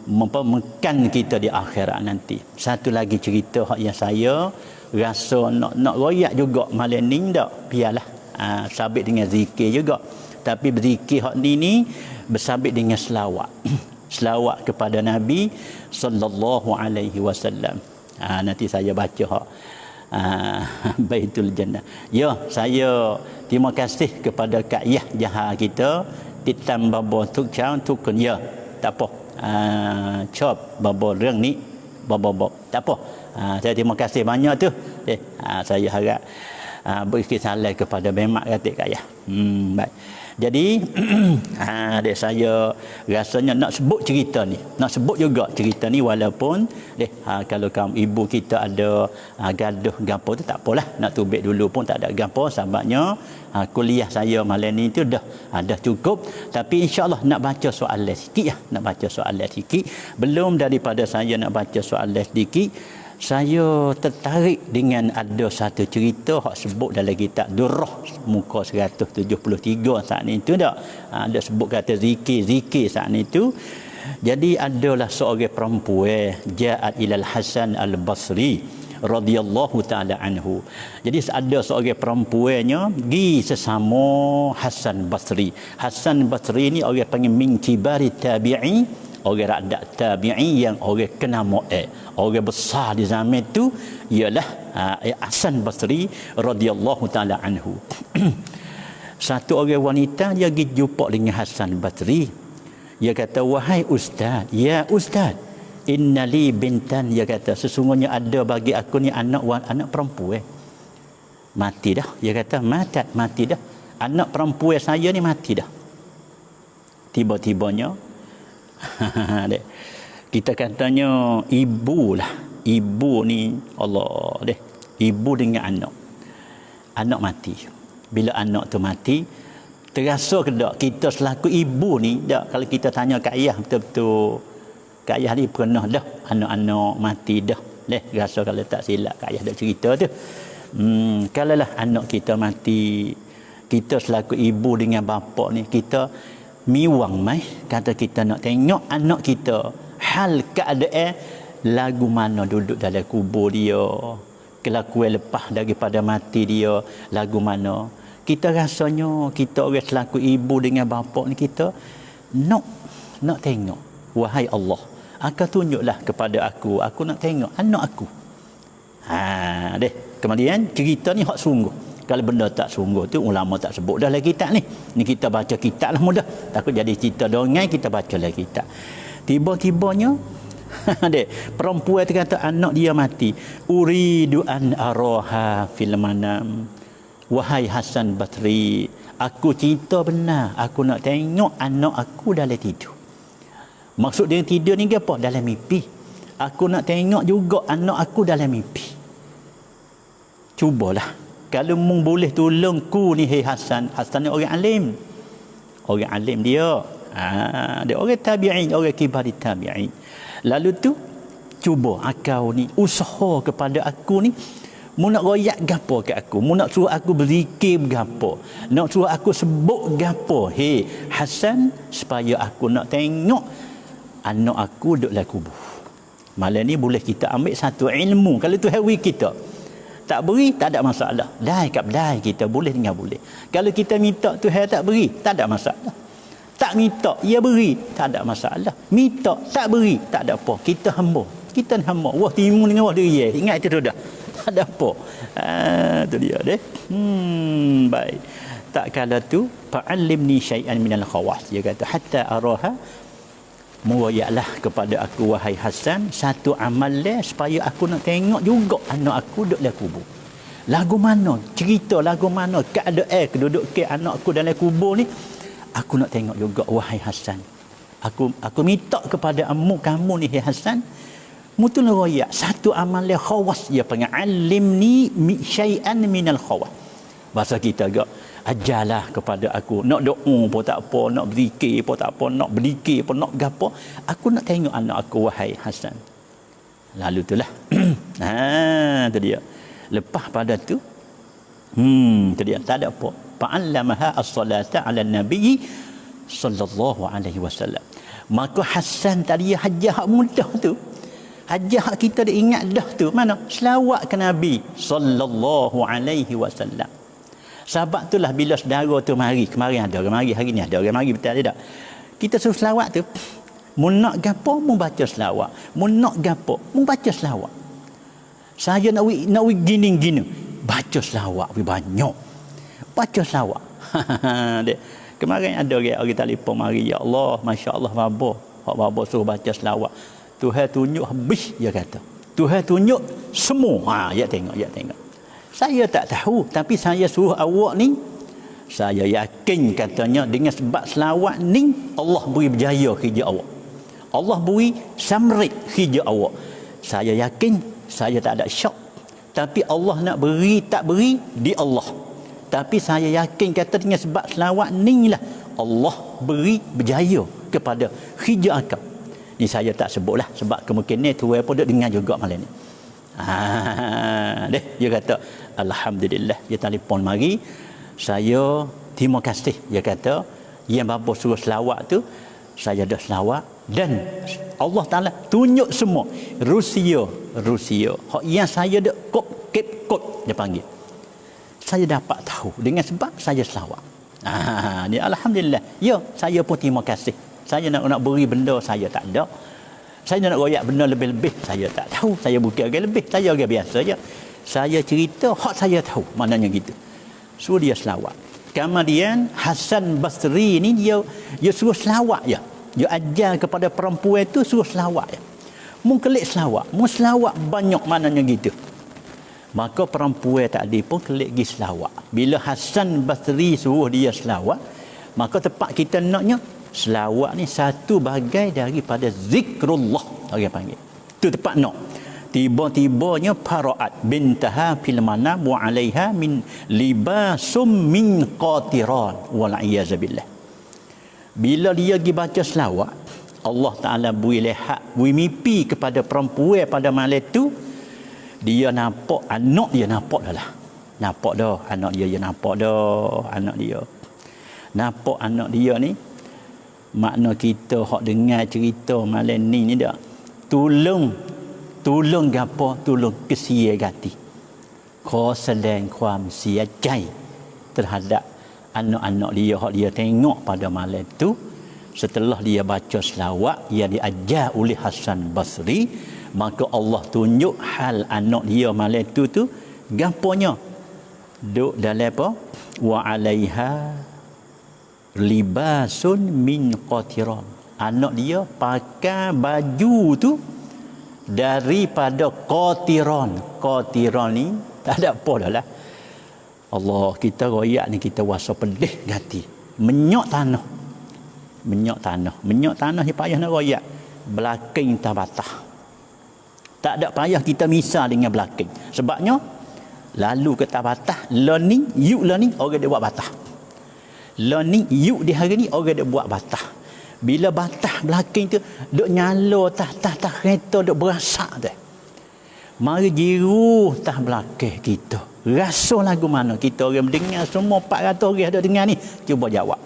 memekan kita di akhirat nanti. Satu lagi cerita hak yang saya rasa nak royak juga malam ni dak, biarlah sabit dengan zikir juga, tapi berzikir hak ni bersabit dengan selawat. Selawat kepada Nabi sallallahu alaihi wasallam. Nanti saya baca hak Baitul Jannah. Ya, saya terima kasih kepada Kak Yah Jaha kita, Titam Babo Tuk Chang Tukun ya. Tak apa. Chop Babo Reng ni Babo tak apa. Saya terima kasih banyak tu. Saya harap beri salam kepada Memak kata Kak Yah. Baik. Jadi saya rasanya nak sebut cerita ni, nak sebut juga cerita ni, walaupun kalau kaum ibu kita ada gaduh gapo tu tak apalah, nak tubik dulu pun tak ada gapo, sebabnya kuliah saya malam ni tu dah cukup. Tapi insya-Allah nak baca soalan sikit belum daripada saya nak baca soalan sedikit. Saya tertarik dengan ada satu cerita hak sebut dalam kitab Durrah muka 173 saat ni tu dak. Ada sebut kata zikir saat ni tu. Jadi adalah seorang perempuan ja'at ilal Hasan al-Basri radhiyallahu taala anhu. Jadi ada seorang perempuannya gi sesama Hasan Basri. Hasan Basri ni orang panggil min kibari tabi'i, orang rakyat tabi'i yang orang kena orang besar di zaman itu ialah Hasan Basri radhiyallahu taala anhu. Satu orang wanita dia pergi jumpa dengan Hasan Basri. Dia kata, wahai ustaz, ya ustaz, innali bintan, dia kata sesungguhnya ada bagi aku ni anak perempuan. Mati dah. Dia kata mati dah. Anak perempuan saya ni mati dah. Tiba-tibanya kita katanya ibu ni Allah ibu dengan anak mati. Bila anak tu mati, terasa ke tak kita selaku ibu ni dak, kalau kita tanya kat ayah betul-betul Kak Ayah ni pernah dah anak-anak mati dah. Rasa kalau tak silap Kak Ayah dah cerita tu. Kalau lah anak kita mati, kita selaku ibu dengan bapa ni, kita miwang mai kata kita nak tengok anak kita hal keadaan lagu mana duduk dalam kubur dia, kelakuan lepas daripada mati dia lagu mana. Kita rasanya kita orang selaku ibu dengan bapa ni, kita nak tengok, wahai Allah, akan tunjuklah kepada aku nak tengok anak aku. Kemudian cerita ni hak sungguh. Kalau benda tak sungguh tu ulama tak sebut dah dalam kitab ni. Ni kita baca kitab lah mudah. Takut jadi cerita dongeng, kita baca dalam kitab. Tiba-tibanya perempuan tu kata anak dia mati. Uridu an araha fil manam. Wahai Hasan Basri, aku cerita benar, aku nak tengok anak aku dalam tidur. Maksud dia tidur ni apa? Dalam mimpi. Aku nak tengok juga anak aku dalam mimpi. Cubalah. Kalau mung boleh tolong ku ni, Hasan ni orang alim. Orang alim dia. Dia orang tabi'in, orang kibar tabi'in. Lalu tu cuba akau ni usaha kepada aku ni, mu nak royak gapo ke aku, mu nak suruh aku berzikir gapo, nak suruh aku sebut gapo, Hasan, supaya aku nak tengok anak aku duduk dalam kubur. Malam ni boleh kita ambil satu ilmu. Kalau tu hawi kita tak beri, tak ada masalah. Dai kat dai kita boleh dengan boleh. Kalau kita minta Tuhan tak beri, tak ada masalah. Tak minta, ia beri, tak ada masalah. Minta, tak beri, tak ada apa. Kita hamba. Kita ni hamba. Wah timu dengan wah dia. Ingat itu dah. Tak ada apa. Tu dia deh. Baik. Tak kala tu, fa'allimni syai'an minal khawas. Dia kata hatta araha, muwayyalah kepada aku wahai Hasan satu amalan supaya aku nak tengok juga anak aku duduk dalam kubur. Lagu mana, cerita lagu mana, keadaan kedudukan anak aku dalam kubur ni, aku nak tengok juga wahai Hasan. Aku minta kepada kamu ni Hasan, mutul royak satu amalan khawas, dia panggil alimni syai'an minal khawas. Bahasa kita agak ajarlah kepada aku, nak doa pun tak apa, nak berzikir pun tak apa, nak berzikir pun nak gapo, aku nak tengok anak aku wahai Hasan. Lalu itulah tu dia. Lepas pada tu tu dia, tak ada apa. Fa'allamaha as-salata 'ala nabi sallallahu alaihi wasallam. Maka Hasan tadi hajah hak mudah tu, hajah hak kita dah ingat dah tu, mana selawat ke Nabi sallallahu alaihi wasallam. Sebab itulah bila saudara tu mari, kemarin ada orang mari, hari ni ada orang mari, betul tak? Kita suruh selawat tu, mun nak gapo mun baca selawat, mun nak gapo mun baca selawat. Saya nak gini baca selawat banyak. Baca selawat. Kemarin ada orang telefon mari, ya Allah, masya-Allah babo. Hak babo suruh baca selawat. Tuhan tunjuk habis, dia kata. Tuhan tunjuk semua. Ya tengok. Saya tak tahu, tapi saya suruh awak ni, saya yakin katanya dengan sebab selawat ni Allah beri berjaya kerja awak. Allah beri samrit kerja awak. Saya yakin, saya tak ada syak. Tapi Allah nak beri tak beri di Allah. Tapi saya yakin kata dengan sebab selawat ni lah Allah beri berjaya kepada kerja akak. Ni saya tak sebutlah sebab kemungkinan tuan pun duk dengar juga malam ni. Dia kata alhamdulillah, dia telefon mari, saya terima kasih, dia kata yang bapa suruh selawat tu saya dah selawat dan Allah Taala tunjuk semua Rusia hak yang saya dak kod dia panggil, saya dapat tahu dengan sebab saya selawat. Ni alhamdulillah. Ya, saya pun terima kasih. Saya nak beri benda saya tak ada. Saya nak royak benda lebih-lebih, saya tak tahu. Saya bukan orang lebih, saya orang biasa je. Saya cerita hak saya tahu, maknanya gitu. Suruh dia selawat. Kemudian Hasan Basri ni dia suruh selawat je. Dia ajar kepada perempuan tu suruh selawat je. Mu kelik selawat, mu selawat banyak, maknanya gitu. Maka perempuan tadi pun kelik pergi selawat. Bila Hasan Basri suruh dia selawat, maka tepat kita naknya selawat ni satu bagai daripada zikrullah, orang panggil. Tu tepat nak. Tiba-tibanya Paraat bintaha fil manam wa 'alaiha min libasum min qatiran wal iyaz billah. Bila dia pergi baca selawat, Allah Ta'ala beri lihat, beri mimpi kepada perempuan pada malam tu. Dia nampak anak dia nampak dah lah. Nampak dah anak dia nampak dah anak dia. Nampak anak dia ni, makna kita hak dengar cerita malam ni dak. Tolong gapo? Tolong kesia gati. ขอแสดงความเสียใจ terhadap anak-anak dia hak dia tengok pada malam tu. Setelah dia baca selawat yang diajar oleh Hasan Basri, maka Allah tunjuk hal anak dia malam tu gaponya duk dalam apa, wa alaiha libasun min qatiran. Anak dia pakai baju tu daripada qatiran. Qatiran ni tak ada apa dah lah. Allah, kita royak ni kita wasa pedih hati. Menyok tanah ni payah nak royak. Belakang tak batah. Tak ada payah kita misal dengan belakang. Sebabnya lalu ke tak batah, learning orang dia buat batah. Learning yuk di hari ni orang dia buat batah. Bila batah belakang tu duk nyala tah kereta duk berasak tu. Mari jiru tah belakang kita. Rasa lagu mana kita orang mendengar semua 400 orang ada dengar ni. Cuba jawab.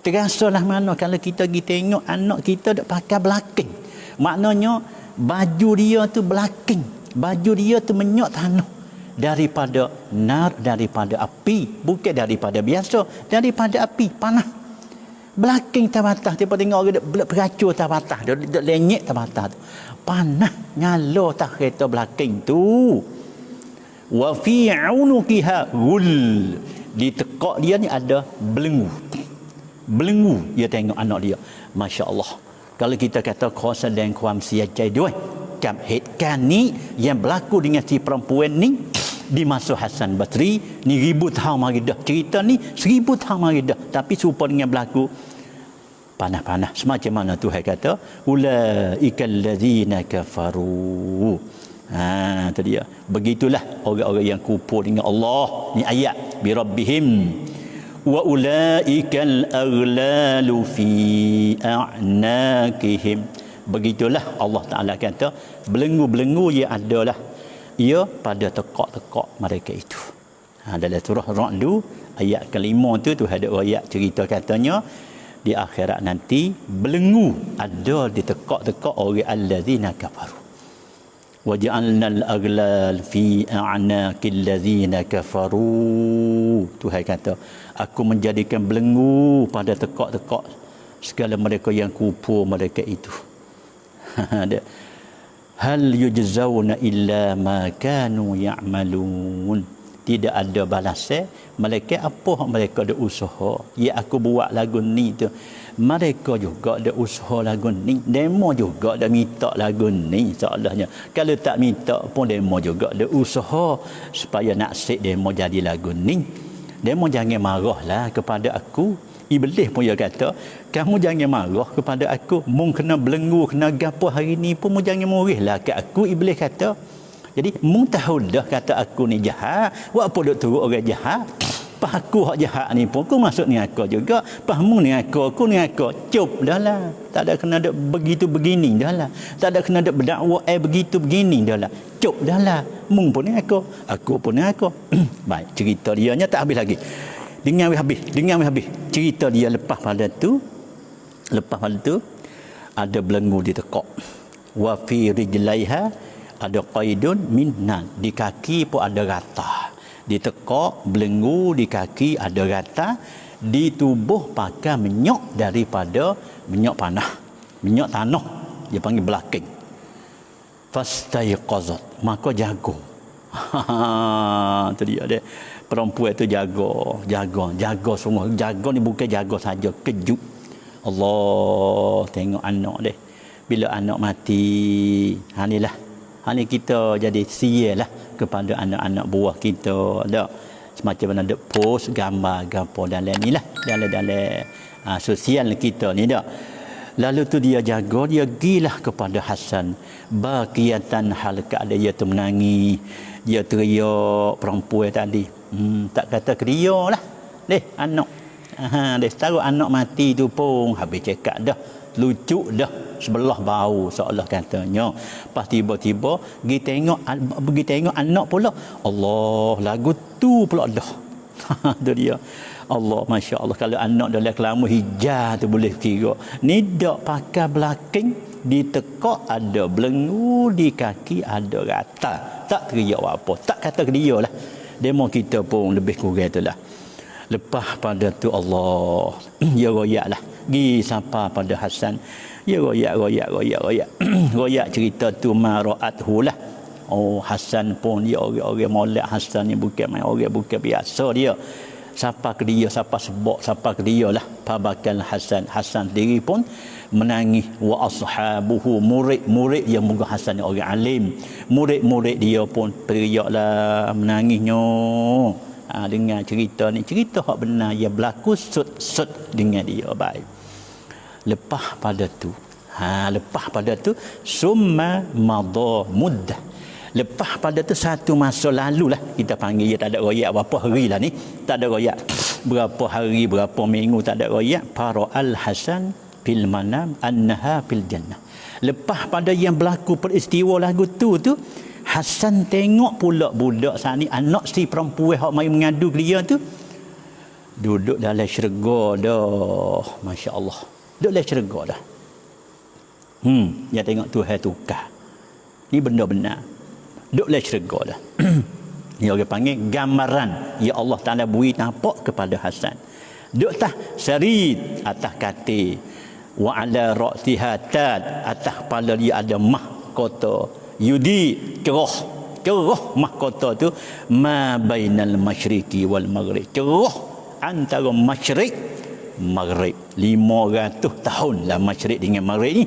Terasalah mana kalau kita pergi tengok anak kita duk pakai belakang. Maknanya baju dia tu belakang. Baju dia tu menyok tanah. Daripada nar, daripada api. Bukan daripada biasa. Daripada api, panah. Belakang tabatah. Tiba tengok orang duk beracur tabatah. Duk lenyek tabatah tu. Panah. Nyala tak kereta belakang tu. Wa fi unuqiha ghul. Di tekak dia ni ada belenggu. Belenggu dia tengok anak dia. Masya Allah. Kalau kita kata kuasa dan kuam siajai dua. Headkan ni yang berlaku dengan si perempuan ni di masa Hasan Basri ni 1000 tahun mari dah. Cerita ni 1000 tahun mari dah. Tapi serupa dengan berlaku panah-panah. Semacam mana Tuhan kata, ulaikal ladzina kafaru. Itu dia. Begitulah orang-orang yang kufur dengan Allah. Ni ayat bi rabbihim. Wa ulaikal aghlalu fi a'naqihim. Begitulah Allah Ta'ala kata, belenggu-belenggu yang adalah ia pada tekak-tekak mereka itu. Dalam surah Ra'du ayat kelima tu ada ayat cerita katanya di akhirat nanti belenggu ada di tekak-tekak orang allazina kafaru. Wa ja'alnal aghlal fi a'naqil ladzina kafaru. Tuhan kata, aku menjadikan belenggu pada tekak-tekak segala mereka yang kufur mereka itu. Hal yujzauna illa ma kanu ya'malun. Tidak ada balasan mereka apa mereka ada usaha. Ya aku buat lagu ni tu. Mereka juga ada usaha lagu ni. Demo juga ada minta lagu ni seolahnya. Kalau tak minta pun demo juga ada usaha supaya nak set demo jadi lagu ni. Demo jangan marahlah kepada aku. Iblis pun dia kata, kamu jangan marah kepada aku. Mung kena belenggu, kena gapo hari ni pun mu jangan murihlah ke aku. Iblis kata. Jadi mung tahu dah kata aku ni jahat. Buat apa duk turut orang jahat? Pas aku hak jahat ni pun aku masuk ni aku juga. Pas mung ni aku ni aku. Cup dah lah. Tak ada kena duk begitu begini dah lah. Tak ada kena duk berdakwa begitu begini dah lah. Cup dah lah. Mung pun ni aku pun ni aku. Baik, cerita dia nya tak habis lagi. Dengar habis. Cerita dia lepas pada tu ada belenggu di tekak. Wa fi rijlaiha ada qaidun min nan. Di kaki pun ada rata. Di tekak belenggu, di kaki ada rata. Di tubuh pakai minyak daripada minyak panah. Minyak tanah. Dia panggil belakang. Fastaiqazat. Maka jago. Itu dia. Perempuan tu jaga semua. Jaga ni bukan jaga saja, kejut. Allah tengok anak dia. Bila anak mati, hani kita jadi sialah kepada anak-anak buah kita. Ada semacam mana ada post gambar gapo dalam ni lah, dalam sosial kita ni dak. Lalu tu dia jaga, dia gilah kepada Hasan. Baqiatan hal keadaan dia tu menangis. Dia teriak perempuan tadi. Tak kata keria lah. Anak. Dia taruh anak mati tu pun habis cekak dah. Lucu dah sebelah bau seolah katanya. Pas tiba-tiba pergi tengok anak pula. Allah, lagu tu pula dah. Tu dia. Allah, Masya Allah. Kalau anak dalam kelamu hijau tu boleh kira. Ni dak pakai belakang, ditekak ada belengu, di kaki ada rata. Tak teriak apa. Tak kata ke dia lah. Demo kita pun lebih kurang tu lah. Lepas pada tu Allah, ya royak lah. Gi sapa pada Hasan. Ya royak. Royak cerita tu maraathu lah. Oh, Hasan pun dia orang molek. Hasan ni bukan main orang, bukan biasa dia. Siapa ke dia, siapa sebab, siapa ke dia lah. Pabakal Hasan. Hasan sendiri pun menangis. Wa ashabuhu, murid yang moga Hasan ni orang alim. Murid-murid dia pun teriak lah, menangisnya. Dengan cerita ni, cerita hak benar yang berlaku sud dengan dia baik. Lepas pada tu summa madha muddah. Lepas pada tu satu masa lalu lah, kita panggil dia, tak ada royak berapa hari lah ni, tak ada royak berapa hari berapa minggu, tak ada royak. Para al Hasan fil manam annaha fil jannah. Lepas pada yang berlaku peristiwa lagu tu Hasan tengok pula budak saat ni, anak si perempuan hak mai mengadu ke dia tu duduk dalam syurga dah. Masya Allah, duduk dalam syurga dah. Dia tengok Tuhan tukar. Ni benda benar. Duduk dalam syurga dah. Ni orang panggil gambaran ya Allah Ta'ala beri nampak kepada Hasan. Duduk tah sarid atas katil, wa ala ra'siha tad, atas kepala dia ada mahkota. Yudi cerah mahkota tu ma bainal masyriqi wal maghrib, cerah antara masyriq maghrib. 500 tahun lah masyriq dengan maghrib ni.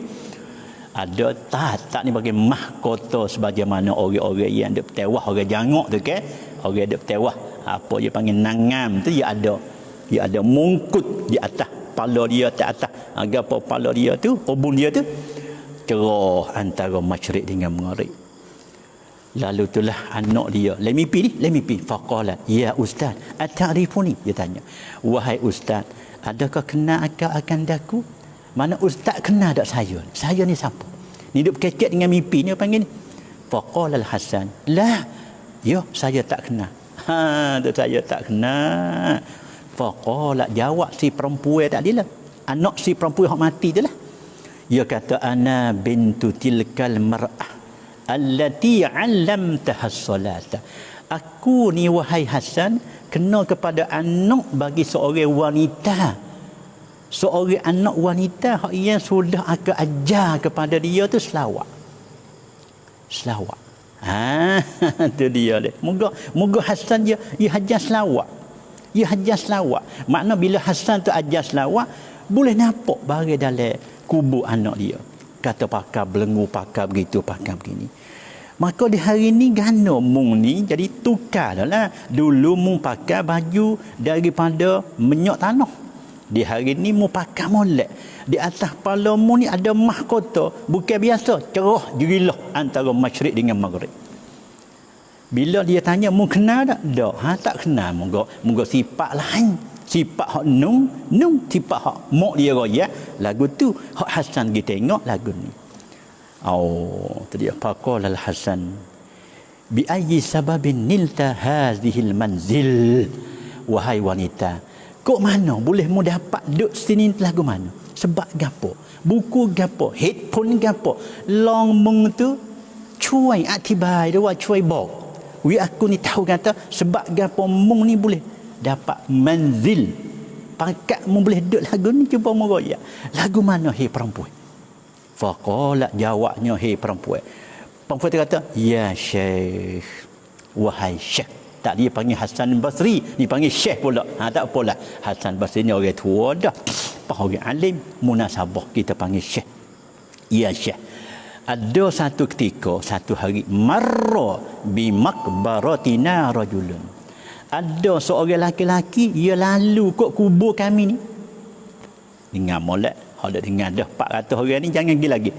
Ada tak ni bagi mahkota sebagaimana orang-orang yang duk tewah, orang jangok tu kan, orang duk tewah apa dia panggil nangam tu, dia ada mungkut di atas kepala dia, atas apa kepala dia tu, obun dia tu cerah antara masyriq dengan maghrib. Lalu itulah anak dia lempi faqala ya ustaz ata'rifuni, dia tanya, wahai ustaz, adakah kenal akan daku? Mana ustaz kenal tak saya ni siapa? Ni duk kecek dengan mimpi ni panggil ni. Faqala al Hasan la, ya saya tak kenal. Saya tak kenal. Faqala, jawab si perempuan tadi lah, anak si perempuan hak mati tu lah. Dia kata ana bintu tilkal mar'ah allati 'allamtaha as-salata. Aku ni wahai Hasan kena kepada anak bagi seorang wanita. Seorang anak wanita yang sudah aku ajar kepada dia tu selawat. Tu dia dia. Moga Hasan dia ajar selawat. Dia ajar selawat. Makna bila Hasan tu ajar selawat, boleh nampak barang dalam kubur anak dia. Kata pakar belenggu, pakar begitu, pakar begini. Maka di hari ni gana mung ni jadi tukar lah. Dulu mung pakai baju daripada minyak tanah. Di hari ni mung pakai molek. Di atas kepala mung ni ada mahkota. Bukan biasa, cerah jerilah antara masyriq dengan maghrib. Bila dia tanya mung kenal tak? Tak kenal. Moga sifat lain. Sifat hak nung sifat hak mak dia royak. Lagu tu hak Hasan pergi tengok lagu ni. Tu dia faqala al Hasan bi ayyi sababin nilta hadhil manzil. Wahai wanita, kok mana boleh mu dapat duk sini lagu mana? Sebab gapo? Buku gapo? Headphone gapo? Long mung tu cuai atibai dewa cuai bau. Aku ni tahu kata sebab gapo mung ni boleh dapat manzil. Pakat mu boleh duduk lagu ni, cuba mu royak. Lagu mana hei perempuan? Faqala, jawabnya hei perempuan. Perempuan tu kata, ya syekh, wahai syekh. Tak, dia panggil Hasan Basri, dia panggil syekh pula. Tak apalah. Hasan Basri ni orang tua dah. Orang alim, munasabah kita panggil syekh. Ya syekh. Ada satu ketika, satu hari, marra bi makbaratina rajulun. Ada seorang laki-laki, ia lalu kot kubur kami ni. Dengar molek, ada dengar dah 400 orang ni, jangan pergi lagi.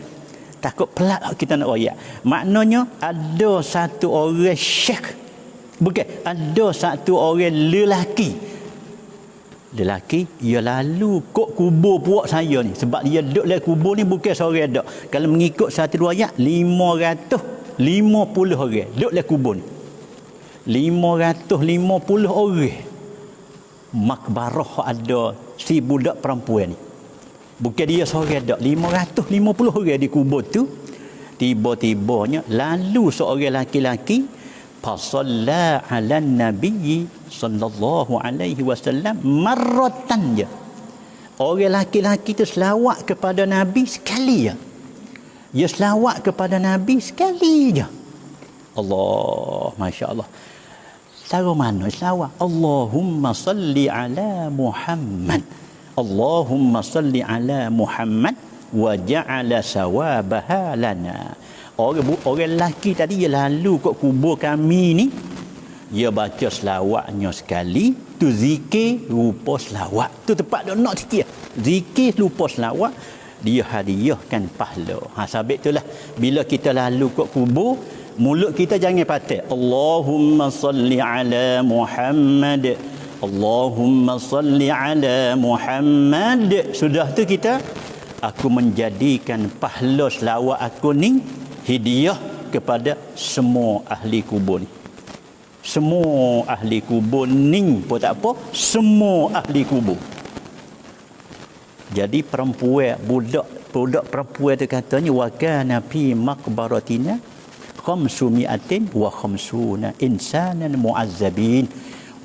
Takut pelat kita nak royak. Maknanya ada satu orang syekh. Bukan, ada satu orang lelaki Lelaki ia lalu kok kubur puak saya ni, sebab dia duduk dalam kubur ni bukan seorang dak. Kalau mengikut satu riwayat 550 orang duduk dalam kubur ni. 550 orang makbarah ada si budak perempuan ni. Bukan dia seorang dak, 550 orang di kubur tu. Tiba-tibanya lalu seorang laki-laki fasalla 'alan nabiyyi sallallahu alaihi wasallam marratan je. Orang laki-laki tu selawat kepada Nabi sekali je. Dia selawat kepada Nabi sekali je. Allah, masya-Allah. Cara mana selawat? Allahumma salli ala Muhammad. Allahumma salli ala Muhammad wa ja'ala sawabaha lana. Orang lelaki tadi dia lalu kat kubur kami ni, dia baca selawatnya sekali, tu zikir rupa selawat. Tu tepat dak nak sikit. Zikir lupa selawat, dia hadiahkan pahala. Sebab itulah bila kita lalu kat kubur, mulut kita jangan patah. Allahumma salli ala Muhammad. Allahumma salli ala Muhammad. Sudah tu kita, aku menjadikan pahala selawat aku ni hadiah kepada semua ahli kubur ni. Semua ahli kubur ni pun tak apa, semua ahli kubur. Jadi perempuan, budak perempuan tu katanya wa kana fi maqbaratina 500 wa 50 insanan mu'azzabin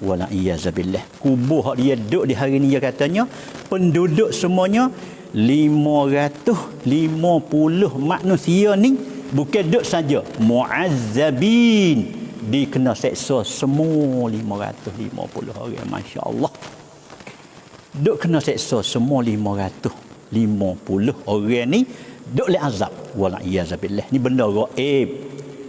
wala iyazabillah. Kubur hak dia duduk di hari ni, dia katanya penduduk semuanya 550 manusia ni bukan duduk saja, mu'azzabin, dikena seksa semua 550 orang. Masya-Allah. Duk kena seksa semua 550 orang ni duk le azab. Wala iyazabillah. Ni benda gaib.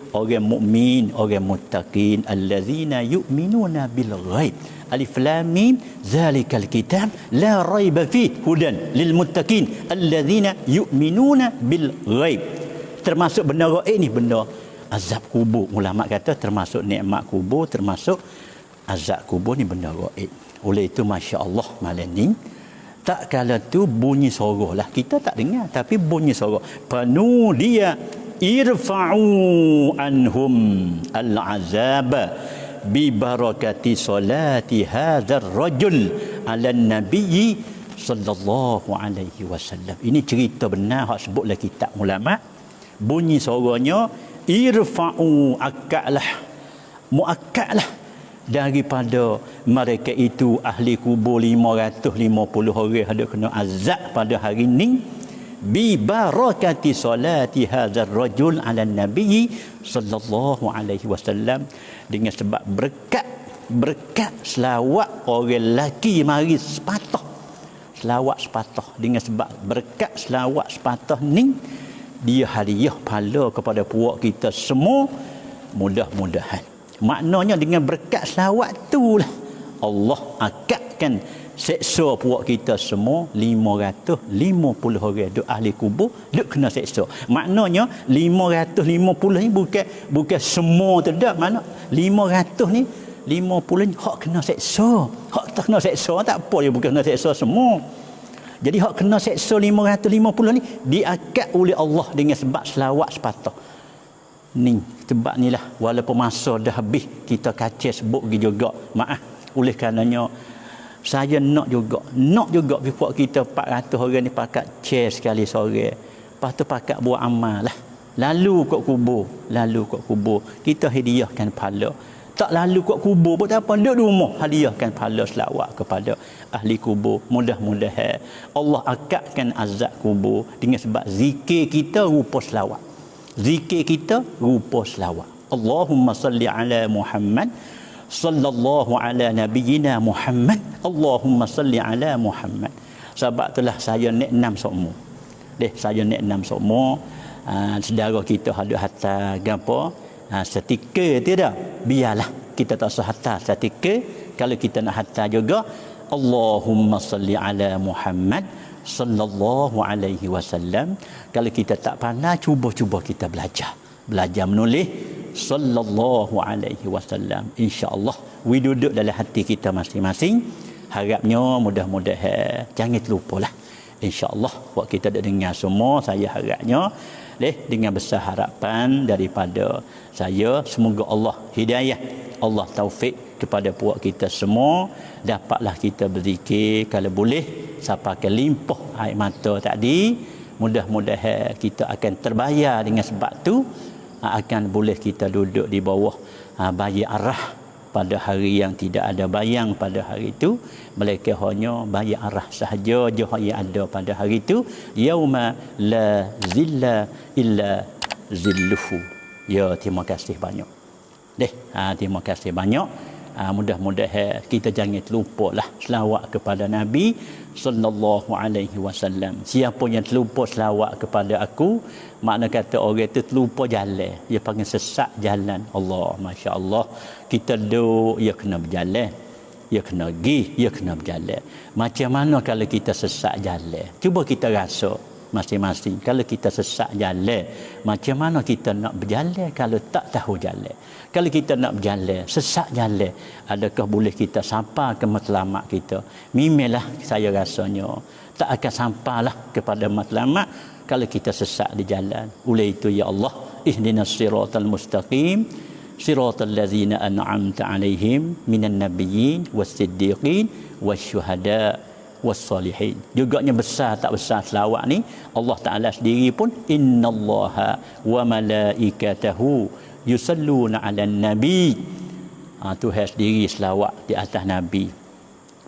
Orang mukmin, orang muttaqin, allazina yu'minuna bil ghaib. Alif lam mim zalikal kitab la raiba fihi hudan lil muttaqin allazina yu'minuna bil ghaib. Termasuk benda gaib ni benda azab kubur. Ulama kata termasuk nikmat kubur, termasuk azab kubur ni benda gaib. Oleh itu masya-Allah malam ni tak kala tu bunyi sorok lah, kita tak dengar tapi bunyi sorok. Panu dia irfa'u anhum al-azab bi barakati salati hadzal rajul ala nabiyyi sallallahu alaihi wasallam. Ini cerita benar hak sebutlah kitab ulama. Bunyi soroknya irfa'u, akadlah, muakkadlah daripada mereka itu ahli kubur 550 orang ada kena azab pada hari ni bi barakati salati hadzal rajul ala nabi sallallahu alaihi wasallam, dengan sebab berkat selawat orang lelaki mari sepatah, selawat sepatah, dengan sebab berkat selawat sepatah ni dia hadiah pahala kepada puak kita semua. Mudah-mudahan maknanya dengan berkat selawat itulah Allah akadkan seksa puak kita semua 550 orang duk ahli kubur duk kena seksa. Maknanya 550 ni bukan semua tu dak, mana 500 ni 50 ni hak kena seksa. Hak tak kena seksa tak apa, dia bukan kena seksa semua. Jadi hak kena seksa 550 ni diakad oleh Allah dengan sebab selawat sepatah. Ni sebab ni lah walaupun masa dah habis kita kacau sebut juga, maaf. Oleh karenanya saya nak juga pihak kita 400 orang ni pakat share sekali sore, lepas tu pakat buat amal lah, lalu kat kubur kita hadiahkan pahala. Tak lalu kat kubur pun tak apa, duduk di rumah hadiahkan pahala selawat kepada ahli kubur. Mudah-mudahan Allah akadkan azab kubur dengan sebab zikir kita rupa selawat. Zikir kita rupa selawat. Allahumma salli ala Muhammad sallallahu ala nabiyyina Muhammad. Allahumma salli ala Muhammad. Sebab itulah saya neknam semua. Saya neknam semua. Saudara kita ada hantar gapo? Stiker tidak? Biarlah kita tak usah hantar stiker. Kalau kita nak hantar juga Allahumma salli ala Muhammad sallallahu alaihi wasallam. Kalau kita tak pandai, cuba kita belajar menulis sallallahu alaihi wasallam. Insya-Allah we duduk dalam hati kita masing-masing. harapnya mudah-mudahan jangan terlupalah. InsyaAllah buat kita dah dengar semua, saya harapnya dengan besar harapan daripada saya, semoga Allah hidayah, Allah taufik kepada puak kita semua, dapatlah kita berzikir kalau boleh sampai ke limpah air mata tadi. Mudah-mudahan kita akan terbayar dengan sebab tu, akan boleh kita duduk di bawah bayar arah pada hari yang tidak ada bayang pada hari itu. Mereka hanya bayar arah sahaja je yang ada pada hari itu. Yauma la zilla illa zilluhu. Ya, terima kasih banyak. Terima kasih banyak. Mudah-mudahan kita jangan terlupalah selawat kepada Nabi sallallahu alaihi wasallam. Siapa yang terlupa selawat kepada aku, makna kata orang itu terlupa jalan, dia panggil sesat jalan. Allah, masya-Allah. Kita duk ya kena berjalan, ya kena pergi, ya kena berjalan. Macam mana kalau kita sesat jalan? Cuba kita rasa masing-masing. Kalau kita sesat jalan, macam mana kita nak berjalan kalau tak tahu jalan? Kalau kita nak berjalan, sesat jalan, adakah boleh kita sampai ke matlamat kita? Mimilah saya rasanya tak akan sampailah kepada matlamat kalau kita sesat di jalan. Oleh itu ya Allah, ihdinas siratal mustaqim, siratal ladzina an'amta alaihim minan nabiyyin was-siddiqin wasyuhada was-salihin. Juganya besar tak besar selawat ni, Allah Taala sendiri pun innallaha wa malaikatahu yusalluna 'alan nabi. Tuhan sendiri selawat di atas nabi.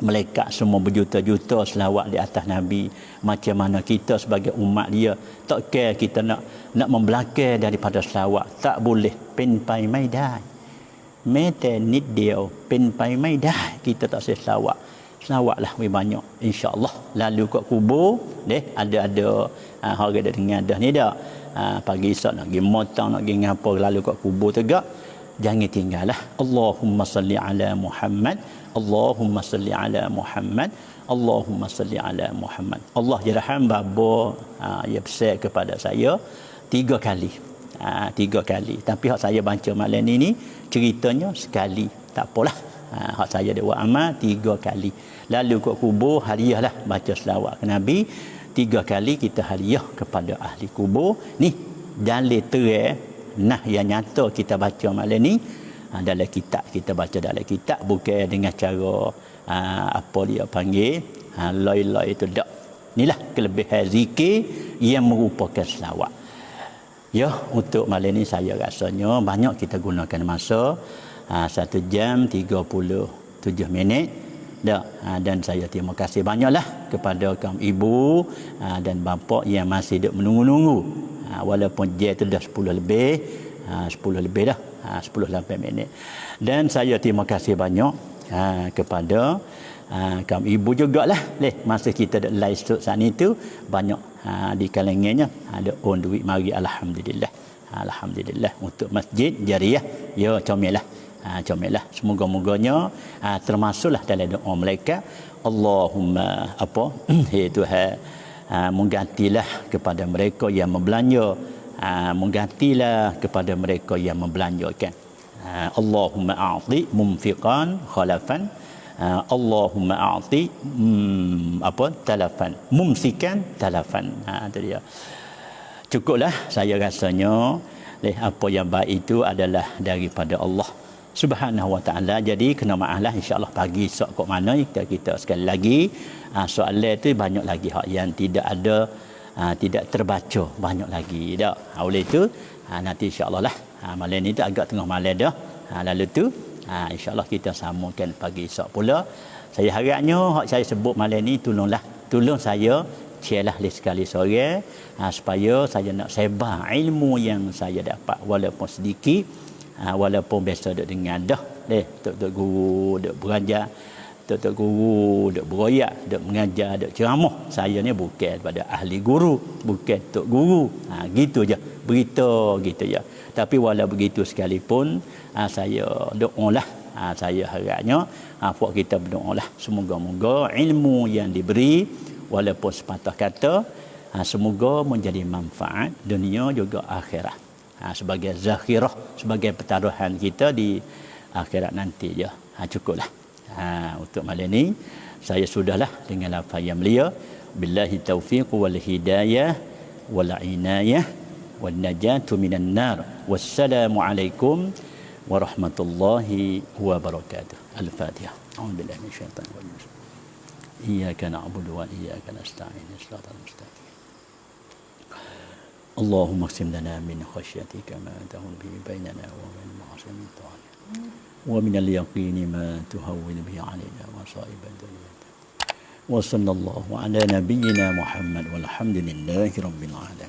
Malaikat semua berjuta-juta selawat di atas nabi. Macam mana kita sebagai umat dia tak kira kita nak membelakang daripada selawat, tak boleh. Pen pai mai dai, mete nit dio pen pai mai dai, kita tak boleh selawat. Selawatlah lebih banyak, insya-Allah. Lalu kat kubur ada orang dah dengar dah ni dah. Pagi esok nak pergi motong, nak pergi ngapa, lalu kat kubur tegak, jangan tinggallah. Allahumma salli ala Muhammad, Allahumma salli ala Muhammad, Allahumma salli ala Muhammad. Allah yarham babo ya pesan kepada saya 3 kali. 3 kali. Tapi hak saya baca malam ni ceritanya sekali. Tak apalah. Hak saya dia buat amal 3 kali. Lalu kat kubur hariahlah baca selawat ke Nabi 3 kali, kita hariah kepada ahli kubur. Ni dalil terang nah yang nyata kita baca malam ni dalam kitab, kita baca dalam kitab, bukan dengan cara apa dia panggil loi-loi itu dak. Inilah kelebihan zikir yang merupakan selawat. Ya, untuk malam ni saya rasanya banyak kita gunakan masa 1 jam 37 minit dah. Dan saya terima kasih banyaklah kepada kaum ibu dan bapa yang masih duk menunggu-nunggu, walaupun dia tu dah 10 lebih, 10 lebih dah, 10-8 minit. Dan saya terima kasih banyak kepada kaum ibu jugalah. Masa kita dak live saat itu banyak di kalangannya ada on duit mari, alhamdulillah. Alhamdulillah untuk masjid jariah. Ya, comellah. Comellah. Semoga-moganya termasuklah dalam doa mereka. Allahumma apa? Hei Tuhan, menggantilah kepada mereka yang membelanja, menggantilah kepada mereka yang membelanjakan. Allahumma a'ti mumfiqan khalafan, Allahumma a'ti talafan, mumsikan talafan. Itu dia. Cukuplah saya rasanya apa yang baik itu adalah daripada Allah Subhanahu wa taala. Jadi kena maaflah, insya-Allah pagi esok kok mana kita sekali lagi soalan tu banyak lagi hak yang tidak ada, tidak terbaca banyak lagi dak. Oleh itu nanti insya-Allah lah malam ni tu agak tengah malam dah. Lalu tu insya-Allah kita sambungkan pagi esok pula. Saya harapnya hak saya sebut malam ni tolong saya share sekali sore supaya saya nak sebar ilmu yang saya dapat, walaupun sedikit, walaupun biasa duk dengar dah tok guru duk berajar, tok guru duk beroyak, duk mengajar, duk ceramah. Saya ni bukan pada ahli guru, bukan tok guru, gitu je berita gitu je. Tapi walau begitu sekalipun saya doalah, saya harapnya puak kita berdoalah semoga-moga ilmu yang diberi walaupun sepatah kata semoga menjadi manfaat dunia juga akhirat, sebagai zakhirah, sebagai pertaruhan kita di akhirat nanti je. Cukuplah untuk malam ni. Saya sudahlah dengan apa yang belia. Billahi taufiq wal hidayah wal inayah wan najatu minan nar. Wassalamualaikum warahmatullahi wabarakatuh. Al-Fatihah. A'udzu billahi minasyaitonir rajim. Iyyaka na'budu wa iyyaka nasta'in. Shiratal mustaqim. اللهم اقسم لنا من خشيتك ما تهون به بيننا وبين معصية طاعتك ومن اليقين ما تهون به علينا مصائب الدنيا وصلى الله على نبينا محمد والحمد لله رب العالمين.